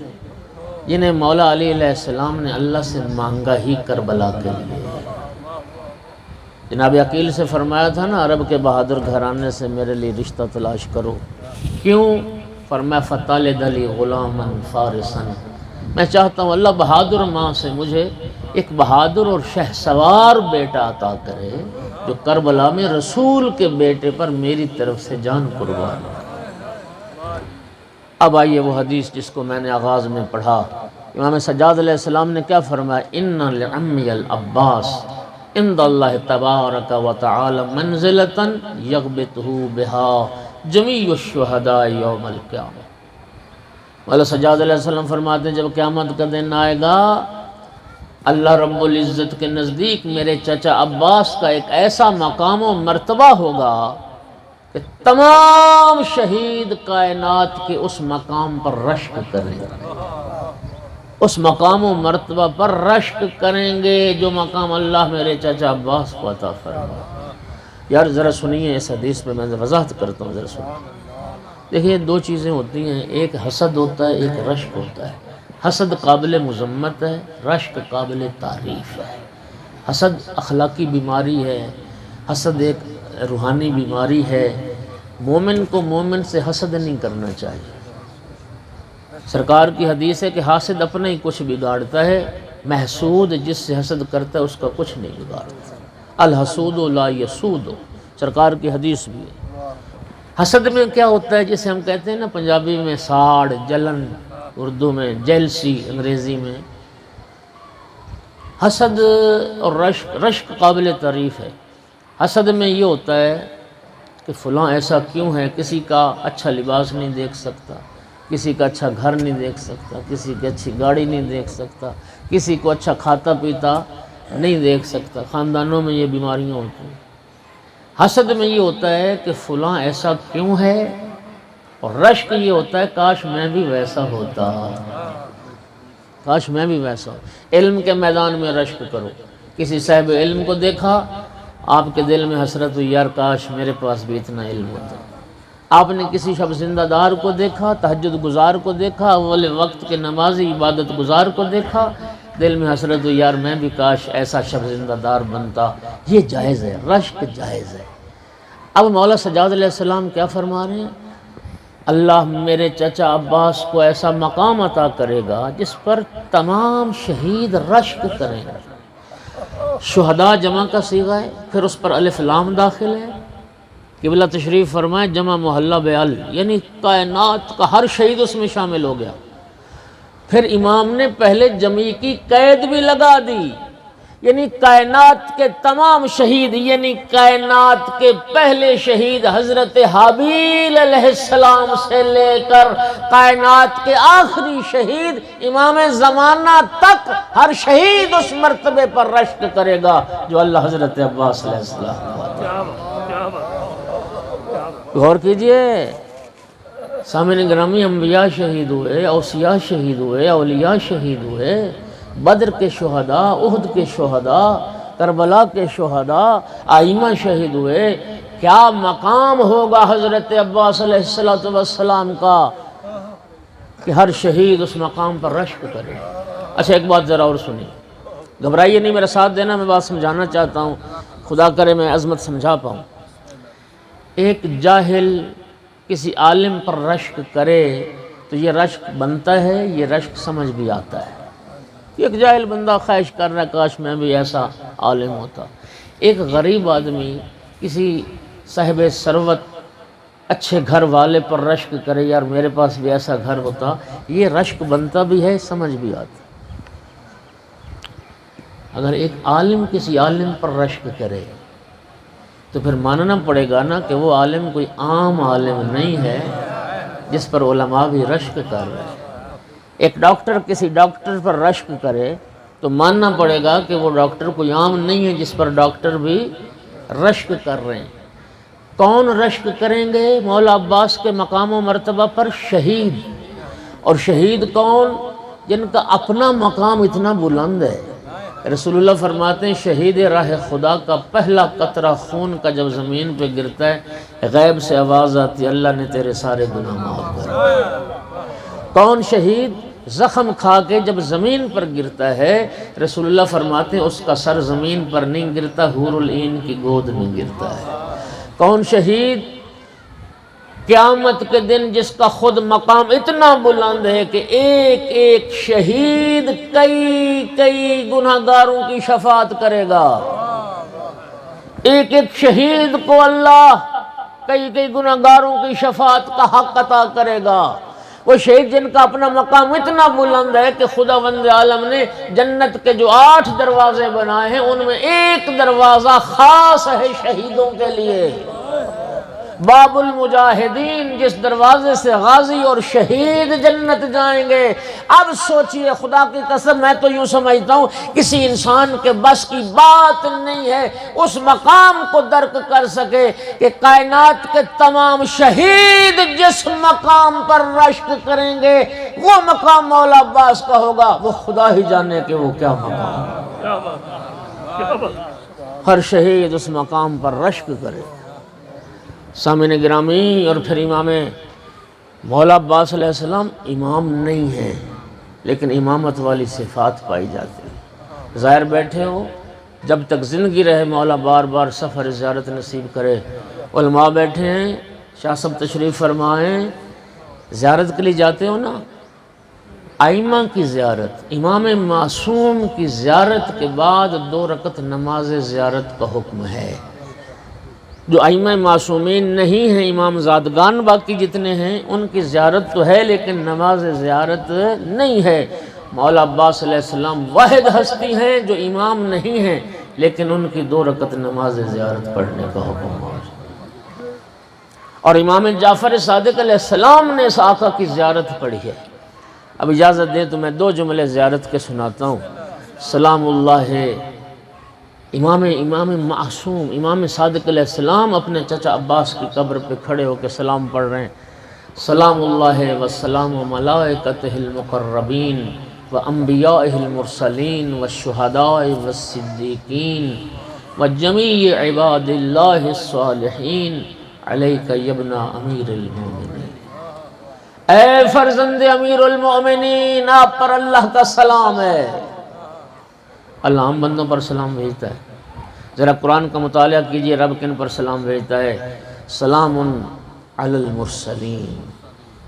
جنہیں مولا علی علیہ السلام نے اللہ سے مانگا ہی کربلا کے لیے۔ جناب عقیل سے فرمایا تھا نا عرب کے بہادر گھرانے سے میرے لیے رشتہ تلاش کرو، کیوں؟ فرمایا فَطَالِدَ لِي غُلَامًا فَارِسًا، میں چاہتا ہوں اللہ بہادر ماں سے مجھے ایک بہادر اور شہسوار بیٹا عطا کرے جو کربلا میں رسول کے بیٹے پر میری طرف سے جان قربان کرے۔ اب آئیے وہ حدیث جس کو میں نے آغاز میں پڑھا، امام سجاد علیہ السلام نے کیا فرمایا؟ اِنَّ لِعَمِّيَ الْعَبَّاسِ عِنْدَ اللَّهِ تَبَارَكَ وَتَعَالَى مَنْزِلَةً يَغْبِطُهُ بِهَا جَمِيعُ الشُّهَدَاءِ يَوْمَ الْقِيَامَةِ۔ مولا سجاد علیہ السلام فرماتے ہیں جب قیامت کا دن آئے گا اللہ رب العزت کے نزدیک میرے چچا عباس کا ایک ایسا مقام و مرتبہ ہوگا کہ تمام شہید کائنات کے اس مقام پر رشک کریں گے، اس مقام و مرتبہ پر رشک کریں گے جو مقام اللہ میرے چچا عباس کو عطا فرمائے۔ یار ذرا سنیے اس حدیث پہ میں وضاحت کرتا ہوں، ذرا سنیے۔ دیکھیے دو چیزیں ہوتی ہیں، ایک حسد ہوتا ہے، ایک رشک ہوتا ہے۔ حسد قابل مذمت ہے، رشک قابل تعریف ہے۔ حسد اخلاقی بیماری ہے، حسد ایک روحانی بیماری ہے۔ مومن کو مومن سے حسد نہیں کرنا چاہیے۔ سرکار کی حدیث ہے کہ حاسد اپنے ہی کچھ بگاڑتا ہے، محسود جس سے حسد کرتا ہے اس کا کچھ نہیں بگاڑتا۔ الحسود لا یسود، سرکار کی حدیث بھی ہے۔ حسد میں کیا ہوتا ہے جسے ہم کہتے ہیں نا پنجابی میں ساڑ، جلن، اردو میں جیلسی، انگریزی میں۔ حسد اور رشک قابل تعریف ہے۔ حسد میں یہ ہوتا ہے کہ فلاں ایسا کیوں ہے، کسی کا اچھا لباس نہیں دیکھ سکتا، کسی کا اچھا گھر نہیں دیکھ سکتا، کسی کی اچھی گاڑی نہیں دیکھ سکتا، کسی کو اچھا کھاتا پیتا نہیں دیکھ سکتا۔ خاندانوں میں یہ بیماریاں ہوتی ہیں۔ حسد میں یہ ہوتا ہے کہ فلاں ایسا کیوں ہے، اور رشک یہ ہوتا ہے کاش میں بھی ویسا ہوتا، کاش میں بھی ویسا ہو۔ علم کے میدان میں رشک کرو، کسی صاحب علم کو دیکھا آپ کے دل میں حسرت ہوئی یار کاش میرے پاس بھی اتنا علم ہوتا۔ آپ نے کسی شب زندہ دار کو دیکھا، تہجد گزار کو دیکھا، اول وقت کے نمازی عبادت گزار کو دیکھا، دل میں حسرت ہوئی یار میں بھی کاش ایسا شب زندہ دار بنتا۔ یہ جائز ہے، رشک جائز ہے۔ اب مولا سجاد علیہ السلام کیا فرما رہے ہیں؟ اللہ میرے چچا عباس کو ایسا مقام عطا کرے گا جس پر تمام شہید رشک کریں گے۔ شہداء جمع کا صیغہ ہے، پھر اس پر الف لام داخل ہے۔ قبلہ تشریف فرمائے جمع محلہ بعل، یعنی کائنات کا ہر شہید اس میں شامل ہو گیا۔ پھر امام نے پہلے جمعی کی قید بھی لگا دی، یعنی کائنات کے تمام شہید، یعنی کائنات کے پہلے شہید حضرت حابیل علیہ السلام سے لے کر کائنات کے آخری شہید امام زمانہ تک، ہر شہید اس مرتبے پر رشک کرے گا جو اللہ حضرت عباس علیہ السلام۔ غور کیجئے، سامعین گرامی، انبیاء شہید ہوئے، اوصیاء شہید ہوئے، اولیاء شہید ہوئے، بدر کے شہداء، احد کے شہداء، کربلا کے شہداء، ائمہ شہید ہوئے۔ کیا مقام ہوگا حضرت عباس علیہ السلام کا کہ ہر شہید اس مقام پر رشک کرے۔ اچھا ایک بات ذرا اور سنیں، گھبرائیے نہیں، میرا ساتھ دینا، میں بات سمجھانا چاہتا ہوں، خدا کرے میں عظمت سمجھا پاؤں۔ ایک جاہل کسی عالم پر رشک کرے تو یہ رشک بنتا ہے، یہ رشک سمجھ بھی آتا ہے۔ ایک جاہل بندہ خواہش کر رہا ہے کاش میں بھی ایسا عالم ہوتا۔ ایک غریب آدمی کسی صاحب ثروت اچھے گھر والے پر رشک کرے، یار میرے پاس بھی ایسا گھر ہوتا، یہ رشک بنتا بھی ہے، سمجھ بھی آتا۔ اگر ایک عالم کسی عالم پر رشک کرے تو پھر ماننا پڑے گا نا کہ وہ عالم کوئی عام عالم نہیں ہے جس پر علماء بھی رشک کر رہے ہیں۔ ایک ڈاکٹر کسی ڈاکٹر پر رشک کرے تو ماننا پڑے گا کہ وہ ڈاکٹر کوئی عام نہیں ہے جس پر ڈاکٹر بھی رشک کر رہے ہیں۔ کون رشک کریں گے مولا عباس کے مقام و مرتبہ پر؟ شہید۔ اور شہید کون؟ جن کا اپنا مقام اتنا بلند ہے۔ رسول اللہ فرماتے ہیں شہید راہ خدا کا پہلا قطرہ خون کا جب زمین پہ گرتا ہے، غیب سے آواز آتی ہے اللہ نے تیرے سارے گناہ معاف کر۔ کون شہید؟ زخم کھا کے جب زمین پر گرتا ہے، رسول اللہ فرماتے ہیں اس کا سر زمین پر نہیں گرتا، حور العین کی گود میں گرتا ہے۔ کون شہید؟ قیامت کے دن جس کا خود مقام اتنا بلند ہے کہ ایک ایک شہید کئی گناہگاروں کی شفاعت کرے گا۔ ایک ایک شہید کو اللہ کئی گناہگاروں کی شفاعت کا حق عطا کرے گا۔ وہ شہید جن کا اپنا مقام اتنا بلند ہے کہ خداوند عالم نے جنت کے جو 8 دروازے بنائے ہیں ان میں ایک دروازہ خاص ہے شہیدوں کے لیے، باب المجاہدین، جس دروازے سے غازی اور شہید جنت جائیں گے۔ اب سوچئے، خدا کی قسم میں تو یوں سمجھتا ہوں کسی انسان کے بس کی بات نہیں ہے اس مقام کو درک کر سکے کہ کائنات کے تمام شہید جس مقام پر رشک کریں گے وہ مقام مولا عباس کا ہوگا۔ وہ خدا ہی جانے کہ وہ کیا مقام ہے۔ ہر شہید اس مقام پر رشک کرے۔ سامعین گرامی، اور پھر امام مولا عباس علیہ السلام امام نہیں ہے لیکن امامت والی صفات پائی جاتی ہے۔ ظاہر بیٹھے ہو، جب تک زندگی رہے مولا بار بار سفر زیارت نصیب کرے۔ علماء بیٹھے ہیں، شاہ صاحب تشریف فرمائیں، زیارت کے لیے جاتے ہو نا، ائمہ کی زیارت، امام معصوم کی زیارت کے بعد 2 رکعت نماز زیارت کا حکم ہے۔ جو ائمہ معصومین نہیں ہیں، امام زادگان باقی جتنے ہیں، ان کی زیارت تو ہے لیکن نماز زیارت نہیں ہے۔ مولا عباس علیہ السلام واحد ہستی ہیں جو امام نہیں ہیں لیکن ان کی 2 رکعت نماز زیارت پڑھنے کا حکم ہے۔ اور امام جعفر صادق علیہ السلام نے اس آقا کی زیارت پڑھی ہے۔ اب اجازت دیں تو میں 2 جملے زیارت کے سناتا ہوں۔ سلام اللہ امام معصوم امام صادق علیہ السلام اپنے چچا عباس کی قبر پہ کھڑے ہو کے سلام پڑھ رہے ہیں۔ سلام اللہ والسلام ملائکتہ المقربین وانبیائہ المرسلین والشہداء والصدیقین وجمیع عباد اللہ الصالحین علیک ابن امیر المومنین۔ اے فرزند امیر المومنین، آپ پر اللہ کا سلام ہے۔ اللہ ہم بندوں پر سلام بھیجتا ہے۔ ذرا قرآن کا مطالعہ کیجئے، رب کن پر سلام بھیجتا ہے؟ سلام علی المرسلین،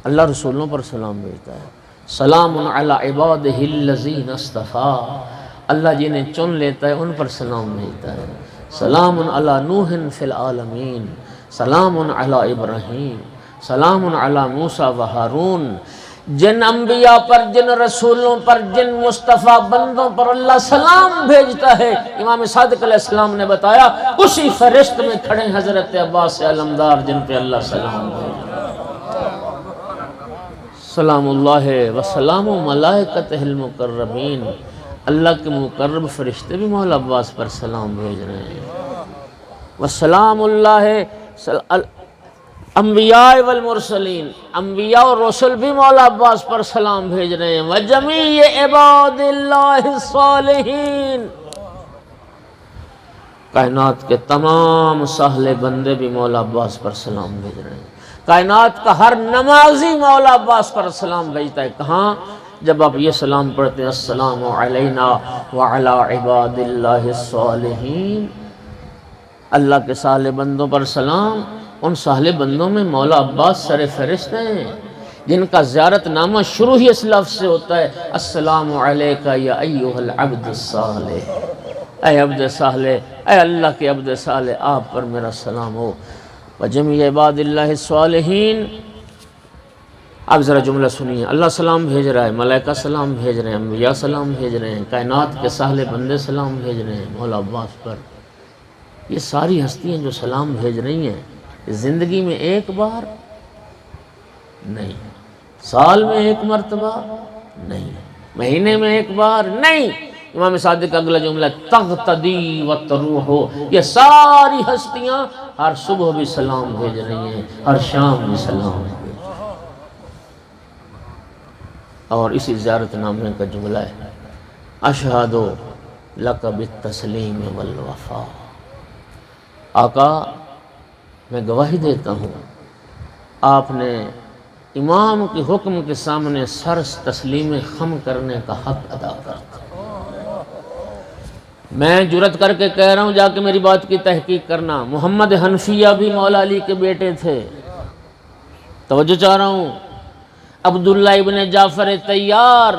اللہ رسولوں پر سلام بھیجتا ہے۔ سلام علی عبادہ الذین اصطفیٰ، اللہ جنہیں چن لیتا ہے ان پر سلام بھیجتا ہے۔ سلام علی نوح فی العالمین، سلام علی ابراہیم، سلام علی موسیٰ و ہارون۔ جن انبیاء پر، جن رسولوں پر، جن مصطفیٰ بندوں پر اللہ سلام بھیجتا ہے، امام صادق علیہ السلام نے بتایا اسی فرشت میں کھڑے حضرت عباس علمدار جن پہ اللہ سلام بھیجتا ہے۔ سلام اللہ وسلام ملائکتہ المقربین، اللہ کے مقرب فرشتے بھی مولا عباس پر سلام بھیج رہے ہیں۔ وسلام اللہ انبیاء والمرسلین، انبیاء اور رسول بھی مولا عباس پر سلام بھیج رہے ہیں۔ وجمیع عباد اللہ الصالحین، کائنات کے تمام صالح بندے بھی مولا عباس پر سلام بھیج رہے ہیں۔ کائنات کا ہر نمازی مولا عباس پر سلام بھیجتا ہے۔ کہاں؟ جب آپ یہ سلام پڑھتے ہیں السلام علینا وعلی عباد اللہ الصالحین، اللہ کے صالح بندوں پر سلام، ان صالح بندوں میں مولا عباس سر فہرست ہیں، جن کا زیارت نامہ شروع ہی اس لفظ سے ہوتا ہے السلام علیکہ یا ایھا العبد الصالح، اے عبد صالح، اے اللہ کے عبد صالح، آپ پر میرا سلام ہو۔ وجمیع عباد اللہ الصالحین، آپ ذرا جملہ سنیے، اللہ سلام بھیج رہا ہے، ملائکہ سلام بھیج رہے ہیں، انبیاء سلام بھیج رہے ہیں، کائنات کے صالح بندے سلام بھیج رہے ہیں مولا عباس پر۔ یہ ساری ہستیاں جو سلام بھیج رہی ہیں، زندگی میں ایک بار نہیں، سال میں ایک مرتبہ نہیں، مہینے میں ایک بار نہیں۔ امام صادق کا اگلا جملہ تغتدی وتروح، یہ ساری ہستیاں ہر صبح بھی سلام بھیج رہی ہیں، ہر شام بھی سلام بھیج رہی ہیں۔ اور اسی زیارت نامے کا جملہ ہے اشہد لک بالتسلیم والوفا، آقا میں گواہی دیتا ہوں آپ نے امام کے حکم کے سامنے سر تسلیم خم کرنے کا حق ادا کرتا۔ میں جرت کر کے کہہ رہا ہوں، جا کے میری بات کی تحقیق کرنا، محمد حنفیہ بھی مولا علی کے بیٹے تھے، توجہ چاہ رہا ہوں۔ عبداللہ ابن جعفر طیار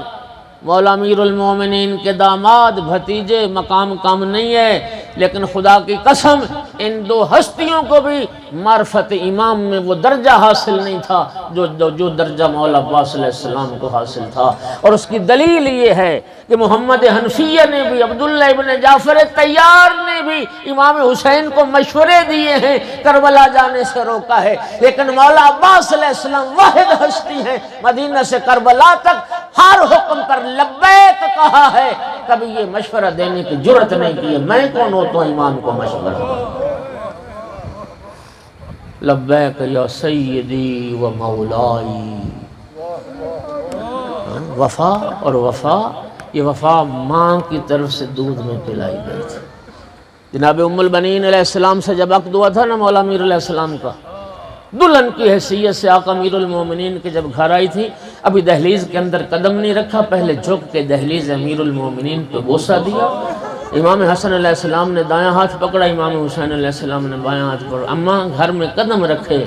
مولا امیر المومنین کے داماد، بھتیجے، مقام کم نہیں ہے، لیکن خدا کی قسم ان دو ہستیوں کو بھی معرفت امام میں وہ درجہ حاصل نہیں تھا جو درجہ مولا عباس علیہ السلام کو حاصل تھا۔ اور اس کی دلیل یہ ہے کہ محمد حنفیہ نے بھی، عبداللہ ابن جعفر طیار نے بھی امام حسین کو مشورے دیے ہیں، کربلا جانے سے روکا ہے، لیکن مولا عباس علیہ السلام واحد ہستی ہیں، مدینہ سے کربلا تک ہر حکم پر لبیک کہا ہے، کبھی یہ مشورہ دینے کی جرت نہیں کی ہے میں کون ہوتا ہوں امام کو مشورہ۔ لبیک یا سیدی و مولائی، وفا اور وفا، یہ وفا ماں کی طرف سے دودھ میں پلائی گئی تھی۔ جناب ام البنین علیہ السلام سے جب عقد ہوا تھا نا مولا امیر علیہ السلام کا، دلہن کی حیثیت سے آقا امیر المومنین کے جب گھر آئی تھی، ابھی دہلیز کے اندر قدم نہیں رکھا، پہلے جھک کے دہلیز امیر المومنین پہ بوسہ دیا۔ امام حسن علیہ السلام نے دایاں ہاتھ پکڑا، امام حسین علیہ السلام نے بایاں ہاتھ پکڑا۔ اماں گھر میں قدم رکھے،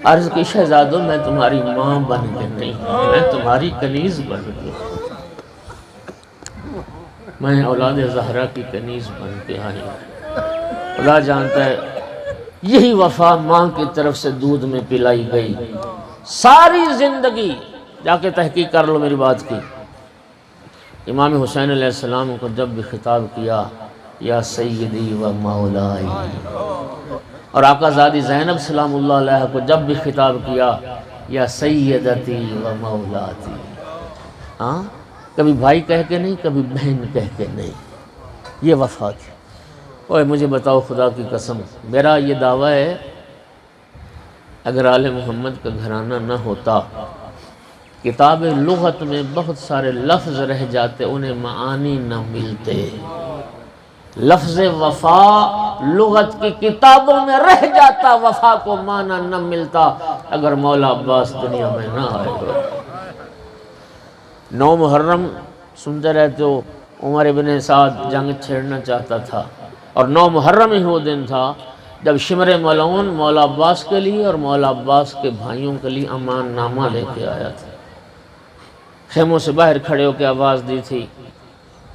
عرض کی شہزادو میں تمہاری ماں بن کے نہیں، میں تمہاری کنیز بن کے، میں اولاد زہرا کی کنیز بن کے آئی ہوں۔ خدا جانتا ہے یہی وفا ماں کی طرف سے دودھ میں پلائی گئی۔ ساری زندگی جا کے تحقیق کر لو میری بات کی، امام حسین علیہ السلام کو جب بھی خطاب کیا یا سیدی و مولائی، اور آقا زادی زینب سلام اللہ علیہ کو جب بھی خطاب کیا یا سیدتی و مولاتی، ہاں کبھی بھائی کہہ کے نہیں، کبھی بہن کہہ کے نہیں، یہ وفا تھی۔ اوہ مجھے بتاؤ خدا کی قسم، میرا یہ دعویٰ ہے اگر آل محمد کا گھرانہ نہ ہوتا، کتاب لغت میں بہت سارے لفظ رہ جاتے، انہیں معانی نہ ملتے۔ لفظ وفا لغت کی کتابوں میں رہ جاتا، وفا کو معنی نہ ملتا اگر مولا عباس دنیا میں نہ آئے۔ 9 محرم سنتے رہتے ہو، عمر ابن سعد جنگ چھیڑنا چاہتا تھا، اور 9 محرم ہی وہ دن تھا جب شمر ملعون مولا عباس کے لیے اور مولا عباس کے بھائیوں کے لیے امان نامہ لے کے آیا تھا۔ خیموں سے باہر کھڑے ہو کے آواز دی تھی،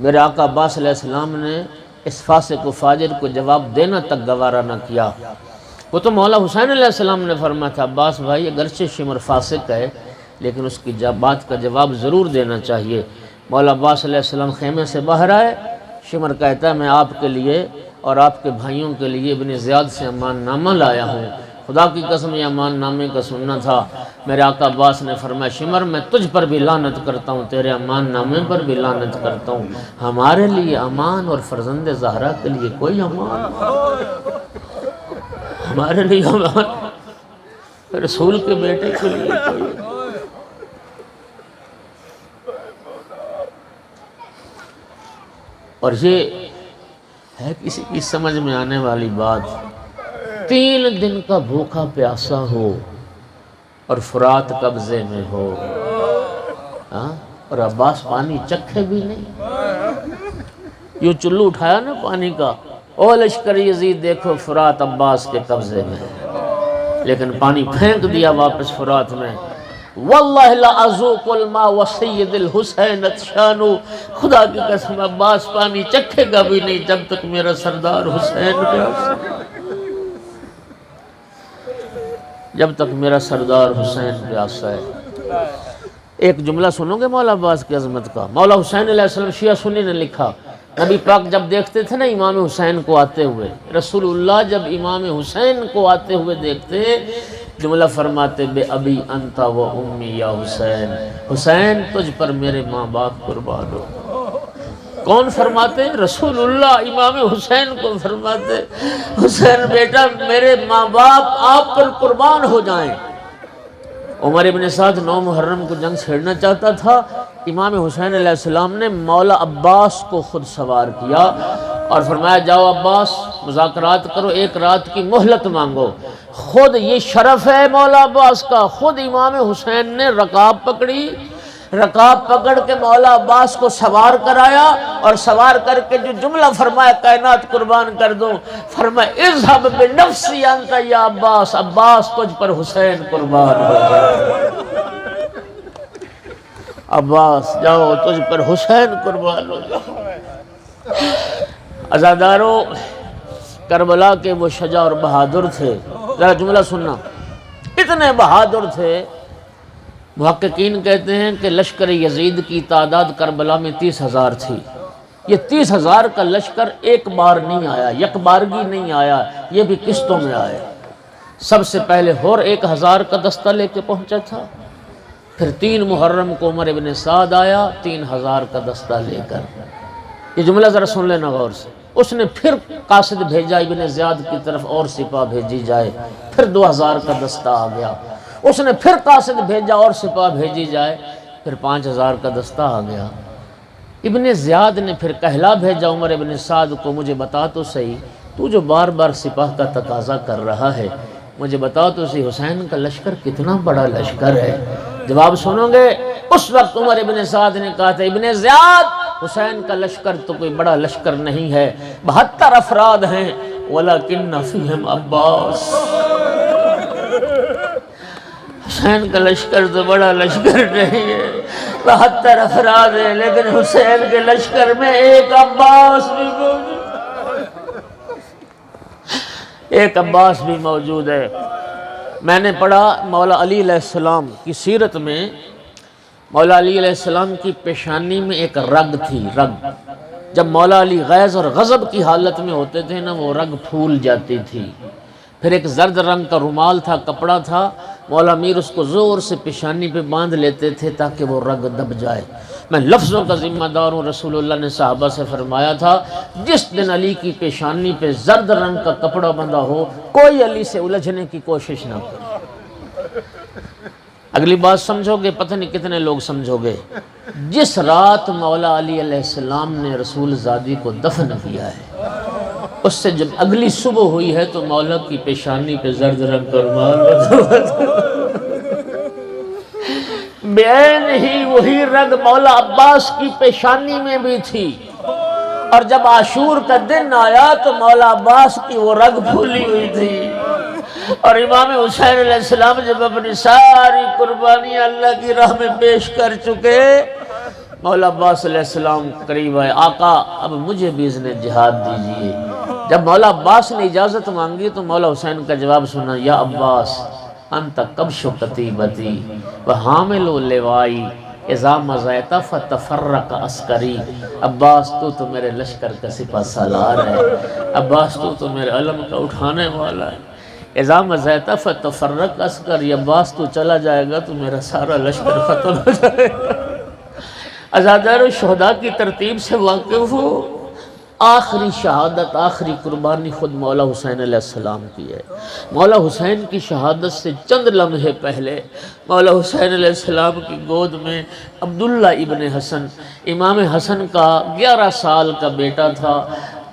میرے آقا عباس علیہ السلام نے اس فاسق و فاجر کو جواب دینا تک گوارا نہ کیا۔ وہ تو مولا حسین علیہ السلام نے فرمایا تھا، عباس بھائی اگرچہ شمر فاسق ہے لیکن اس کی بات کا جواب ضرور دینا چاہیے۔ مولا عباس علیہ السلام خیمے سے باہر آئے، شمر کہتا ہے میں آپ کے لیے اور آپ کے بھائیوں کے لیے ابن زیاد سے امان نامہ لایا ہوں، خدا کی قسم یہ امان نامے کا سننا تھا۔ میرے آقا عباس نے فرمایا شمر میں تجھ پر بھی لعنت کرتا ہوں، تیرے امان نامے پر بھی لعنت کرتا ہوں، ہمارے لیے امان اور فرزند زہرا کے لیے کوئی امان، ہمارے لیے امان، رسول کے بیٹے کے لیے کوئی۔ اور یہ ہے کسی کی سمجھ میں آنے والی بات، 3 دن کا بھوکا پیاسا ہو اور فرات قبضے میں ہو، اور عباس پانی چکھے بھی نہیں، یوں چلو اٹھایا نا پانی کا، او لشکر یزید دیکھو فرات عباس کے قبضے میں، لیکن پانی پھینک دیا واپس فرات میں۔ واللہ لا ازوق الماء وسید الحسین اتشانو، خدا کی قسم عباس پانی چکھے گا بھی نہیں جب تک میرا سردار حسین پیاسا، جب تک میرا سردار حسین پیاسا ہے۔ ایک جملہ سنو گے مولا عباس کی عظمت کا، مولا حسین علیہ السلام شیعہ سنی نے لکھا، نبی پاک جب دیکھتے تھے نا امام حسین کو آتے ہوئے، رسول اللہ جب امام حسین کو آتے ہوئے دیکھتے، جملہ فرماتے بے ابی انت و امی یا حسین، حسین تجھ پر میرے ماں باپ قربان ہو۔ کون فرماتے؟ رسول اللہ امام حسین کو فرماتے حسین بیٹا میرے ماں باپ آپ پر قربان ہو جائیں۔ عمر ابن سعد 9 محرم کو جنگ چھیڑنا چاہتا تھا، امام حسین علیہ السلام نے مولا عباس کو خود سوار کیا اور فرمایا جاؤ عباس مذاکرات کرو، 1 رات کی مہلت مانگو۔ خود یہ شرف ہے مولا عباس کا، خود امام حسین نے رکاب پکڑی، رکاب پکڑ کے مولا عباس کو سوار کرایا اور سوار کر کے جو جملہ فرمایا کائنات قربان کر دوں، فرمایا اذهب بنفسی انت یا عباس، عباس تجھ پر حسین قربان ہو جائے، عباس جاؤ تجھ پر حسین قربان ہو جائے۔ عزاداروں کربلا کے وہ شجاع اور بہادر تھے، ذرا جملہ سننا، اتنے بہادر تھے، محققین کہتے ہیں کہ لشکر یزید کی تعداد کربلا میں 30,000 تھی، یہ 30,000 کا لشکر ایک بار نہیں آیا، یک بارگی نہیں آیا، یہ بھی قسطوں میں آئے۔ سب سے پہلے اور 1,000 کا دستہ لے کے پہنچا تھا، پھر 3 محرم کو عمر ابن سعد آیا 3,000 کا دستہ لے کر۔ یہ جملہ ذرا سن لینا غور سے، اس نے پھر قاصد بھیجا ابن زیاد کی طرف اور سپاہ بھیجی جائے، پھر 2,000 کا دستہ آ گیا، اس نے پھر قاصد بھیجا اور سپاہ بھیجی جائے، پھر 5,000 کا دستہ آ گیا۔ ابن زیاد نے پھر کہلا بھیجا عمر ابن سعد کو، مجھے بتا تو صحیح تو جو بار بار سپاہ کا تقاضا کر رہا ہے، مجھے بتا تو صحیح حسین کا لشکر کتنا بڑا لشکر ہے۔ جواب سنو گے، اس وقت عمر ابن سعد نے کہا تھا ابن زیاد حسین کا لشکر تو کوئی بڑا لشکر نہیں ہے، 72 افراد ہیں، وَلَكِنَّ فِيهِمْ عباس، حسین کا لشکر تو بڑا لشکر نہیں ہے، 72 افراد ہیں، لیکن حسین کے لشکر میں ایک عباس بھی موجود، ایک عباس بھی موجود ہے۔ میں نے پڑھا مولا علی علیہ السلام کی سیرت میں، مولا علی علیہ السلام کی پیشانی میں ایک رگ تھی، رگ، جب مولا علی غیظ اور غضب کی حالت میں ہوتے تھے نا وہ رگ پھول جاتی تھی۔ پھر ایک زرد رنگ کا رومال تھا، کپڑا تھا، مولا امیر اس کو زور سے پیشانی پہ باندھ لیتے تھے تاکہ وہ رگ دب جائے۔ میں لفظوں کا ذمہ دار ہوں، رسول اللہ نے صحابہ سے فرمایا تھا جس دن علی کی پیشانی پہ زرد رنگ کا کپڑا بندھا ہو کوئی علی سے الجھنے کی کوشش نہ کرے۔ اگلی بات سمجھو گے، پتہ نہیں کتنے لوگ سمجھو گے، جس رات مولا علی علیہ السلام نے رسول زادی کو دفن کیا ہے، اس سے جب اگلی صبح ہوئی ہے تو مولا کی پیشانی پہ زرد رنگ کا رومال بعین ہی وہی رگ مولا عباس کی پیشانی میں بھی تھی، اور جب عاشور کا دن آیا تو مولا عباس کی وہ رگ پھولی ہوئی تھی، اور امام حسین علیہ السلام جب اپنی ساری قربانی اللہ کی راہ میں پیش کر چکے، مولا عباس علیہ السلام قریب آئے، آقا اب مجھے بھی اذن جہاد دیجئے۔ جب مولا عباس نے اجازت مانگی تو مولا حسین کا جواب سنا، یا عباس انت کبش کتیبتی وحامل لوائی اذا مزیت فتفرق عسکری، عباس تو میرے لشکر کا سپہ سالار ہے، عباس تو میرے علم کا اٹھانے والا ہے، اذا مزیت فتفرق عسکری، عباس تو چلا جائے گا تو میرا سارا لشکر ختم ہو جائے گا۔ عزادار شہداء کی ترتیب سے واقف ہو، آخری شہادت، آخری قربانی خود مولا حسین علیہ السلام کی ہے۔ مولا حسین کی شہادت سے چند لمحے پہلے مولا حسین علیہ السلام کی گود میں عبداللہ ابن حسن، امام حسن کا 11 سال کا بیٹا تھا،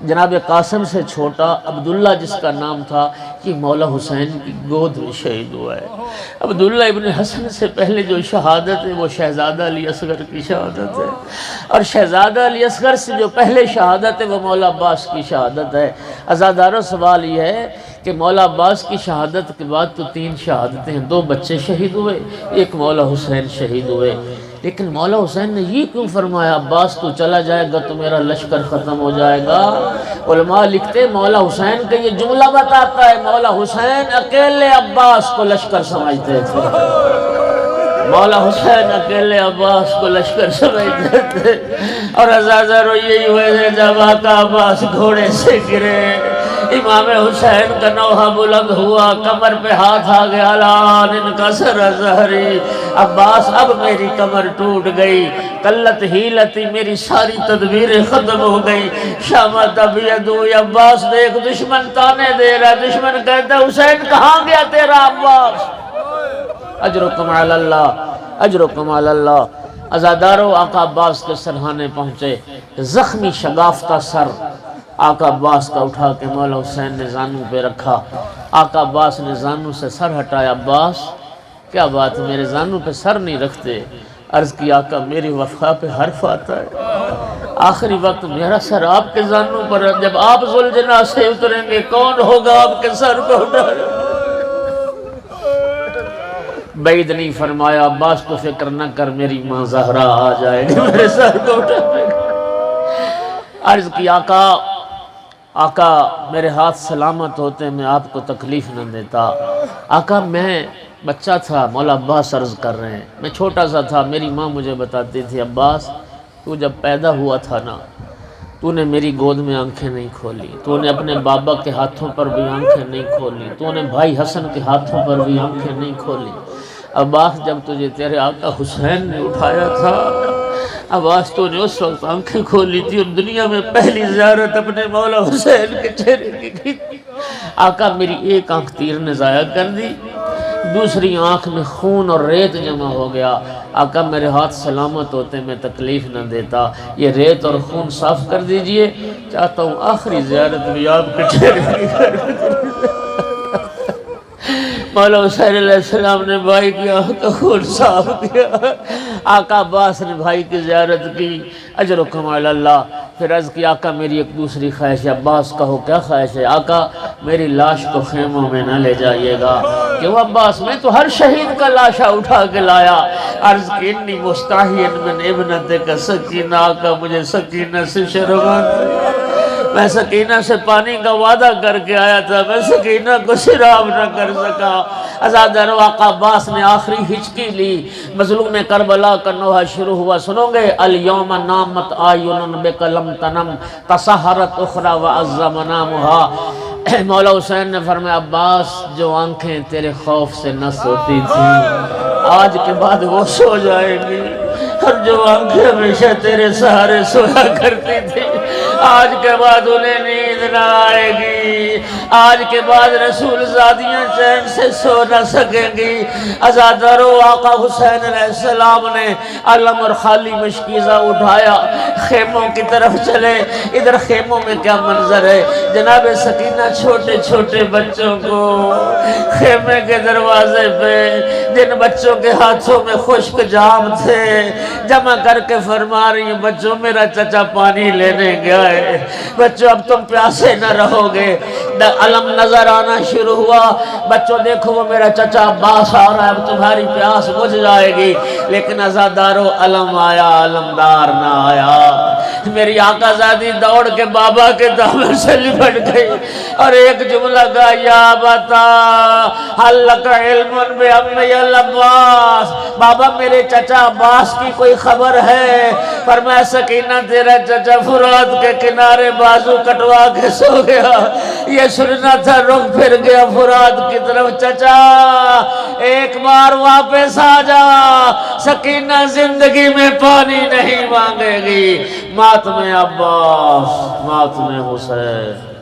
جناب قاسم سے چھوٹا عبداللہ جس کا نام تھا، یہ مولا حسین کی گود میں شہید ہوا ہے۔ عبداللہ ابن حسن سے پہلے جو شہادت ہے وہ شہزادہ علی اصغر کی شہادت ہے، اور شہزادہ علی اصغر سے جو پہلے شہادت ہے وہ مولا عباس کی شہادت ہے۔ عزادارو سوال یہ ہے کہ مولا عباس کی شہادت کے بعد تو 3 شہادتیں ہیں، 2 بچے شہید ہوئے، ایک مولا حسین شہید ہوئے، لیکن مولا حسین نے یہ کیوں فرمایا عباس تو چلا جائے گا تو میرا لشکر ختم ہو جائے گا؟ علماء لکھتے مولا حسین کا یہ جملہ بتاتا ہے مولا حسین اکیلے عباس کو لشکر سمجھتے تھے، مولا حسین اکیلے عباس کو لشکر سمجھتے تھے۔ اور عزازارو یہی ہوئے جب آقا عباس گھوڑے سے گرے، امام حسین کا نوحہ بلند ہوا، کمر پہ ہاتھ آ گیا، الان انکسر ظہری، عباس اب میری کمر ٹوٹ گئی، قلت حیلتی، میری ساری تدبیریں ختم ہو گئی، شامت ابی ادوی، عباس دیکھ دشمن تانے دے رہا، دشمن کہتا ہے حسین کہاں گیا تیرا عباس؟ اجرکم علی اللہ، اجرکم علی اللہ۔ عزادارو آقا عباس کے سرحانے پہنچے، زخمی شگافتہ سر آقا عباس کا اٹھا کے مولا حسین نے زانوں پہ رکھا، آقا عباس نے زانوں سے سر ہٹایا، عباس کیا بات ہے میرے زانوں پہ سر نہیں رکھتے؟ عرض کی آقا میری وفا پہ حرف آتا ہے، آخری وقت میرا سر آپ کے زانوں پر، جب آپ ذوالجناح سے اتریں گے کون ہوگا آپ کے سر کو اٹھائے؟ بعید نہیں فرمایا عباس تو فکر نہ کر، میری ماں زہرا آ جائے گی میرے سر کو اٹھائے گی۔ عرض کی آقا میرے ہاتھ سلامت ہوتے میں آپ کو تکلیف نہ دیتا، آقا میں بچہ تھا، مولا عباس عرض کر رہے ہیں، میں چھوٹا سا تھا، میری ماں مجھے بتاتی تھی عباس تو جب پیدا ہوا تھا نا، تو نے میری گود میں آنکھیں نہیں کھولی، تو نے اپنے بابا کے ہاتھوں پر بھی آنکھیں نہیں کھولی، تو نے بھائی حسن کے ہاتھوں پر بھی آنکھیں نہیں کھولی، عباس جب تجھے تیرے آقا حسین نے اٹھایا تھا، عباس تو نے اس وقت آنکھیں کھولی تھی، اور دنیا میں پہلی زیارت اپنے مولا حسین کے چہرے کی کی۔ آقا میری ایک آنکھ تیر نے ضائع کر دی، دوسری آنکھ میں خون اور ریت جمع ہو گیا، آقا میرے ہاتھ سلامت ہوتے میں تکلیف نہ دیتا، یہ ریت اور خون صاف کر دیجئے، چاہتا ہوں آخری زیارت بھی آپ کے چہرے کی کر۔ مولا حسین علیہ السلام نے بھائی کی آنکھ کا خون صاف کیا، آقا عباس نے بھائی کی زیارت کی، اجرکم علی اللہ۔ پھر عرض کی آقا میری ایک دوسری خواہش ہے، عباس کہو کیا خواہش ہے؟ آقا میری لاش کو خیموں میں نہ لے جائیے گا۔ کیوں عباس؟ میں تو ہر شہید کا لاشا اٹھا کے لایا۔ عرض کی انی مستحین من ابنتک سکینہ، آقا مجھے سکینہ سے شرماتا، میں سکینہ سے پانی کا وعدہ کر کے آیا تھا، میں سکینہ کو سراب نہ کر سکا۔ عزادارو آقا عباس نے آخری ہچکی لی، مظلوم کربلا کا نوحہ شروع ہوا، سنو گے؟ الیوم نامت آیون بک لم تنم تسحرت اخری وعز منامها۔ مولا حسین نے فرمایا عباس جو آنکھیں تیرے خوف سے نہ سوتی تھی آج کے بعد وہ سو جائیں گی، اور جو آنکھیں ہمیشہ تیرے سہارے سویا کرتی تھی آج کے بعد انہیں نیند نہ آئے گی، آج کے بعد رسول زادیاں چین سے سو نہ سکیں گی۔ عزادارو آقا حسین علیہ السلام نے علم اور خالی مشکیزہ اٹھایا، خیموں کی طرف چلے۔ ادھر خیموں میں کیا منظر ہے، جناب سکینہ چھوٹے چھوٹے بچوں کو خیمے کے دروازے پہ، جن بچوں کے ہاتھوں میں خشک جام تھے، جمع کر کے فرما رہی ہیں بچوں میرا چچا پانی لینے گیا ہے، بچوں اب تم پیاسے نہ رہو گے۔ علم نظر آنا شروع ہوا، بچوں دیکھو وہ میرا چچا عباس آ رہا ہے، اب تمہاری پیاس بجھ جائے گی۔ لیکن عزادارو علم آیا، علمدار نہ آیا۔ میری آقا زادی دوڑ کے بابا کے دامن سے لپٹ گئی اور ایک جملہ کہا یا بتا حل لک علم بے امی العباس، بابا میرے چچا عباس کی کوئی خبر ہے؟ فرمایا سکینہ تیرا چچا فرات کے کنارے بازو کٹوا کے سو گیا، یہ سننا تھا رخ پھر گیا فرات کی طرف، چچا ایک بار واپس آ جا، سکینہ زندگی میں پانی نہیں مانگے گی، ماتم عباس ماتم حسین۔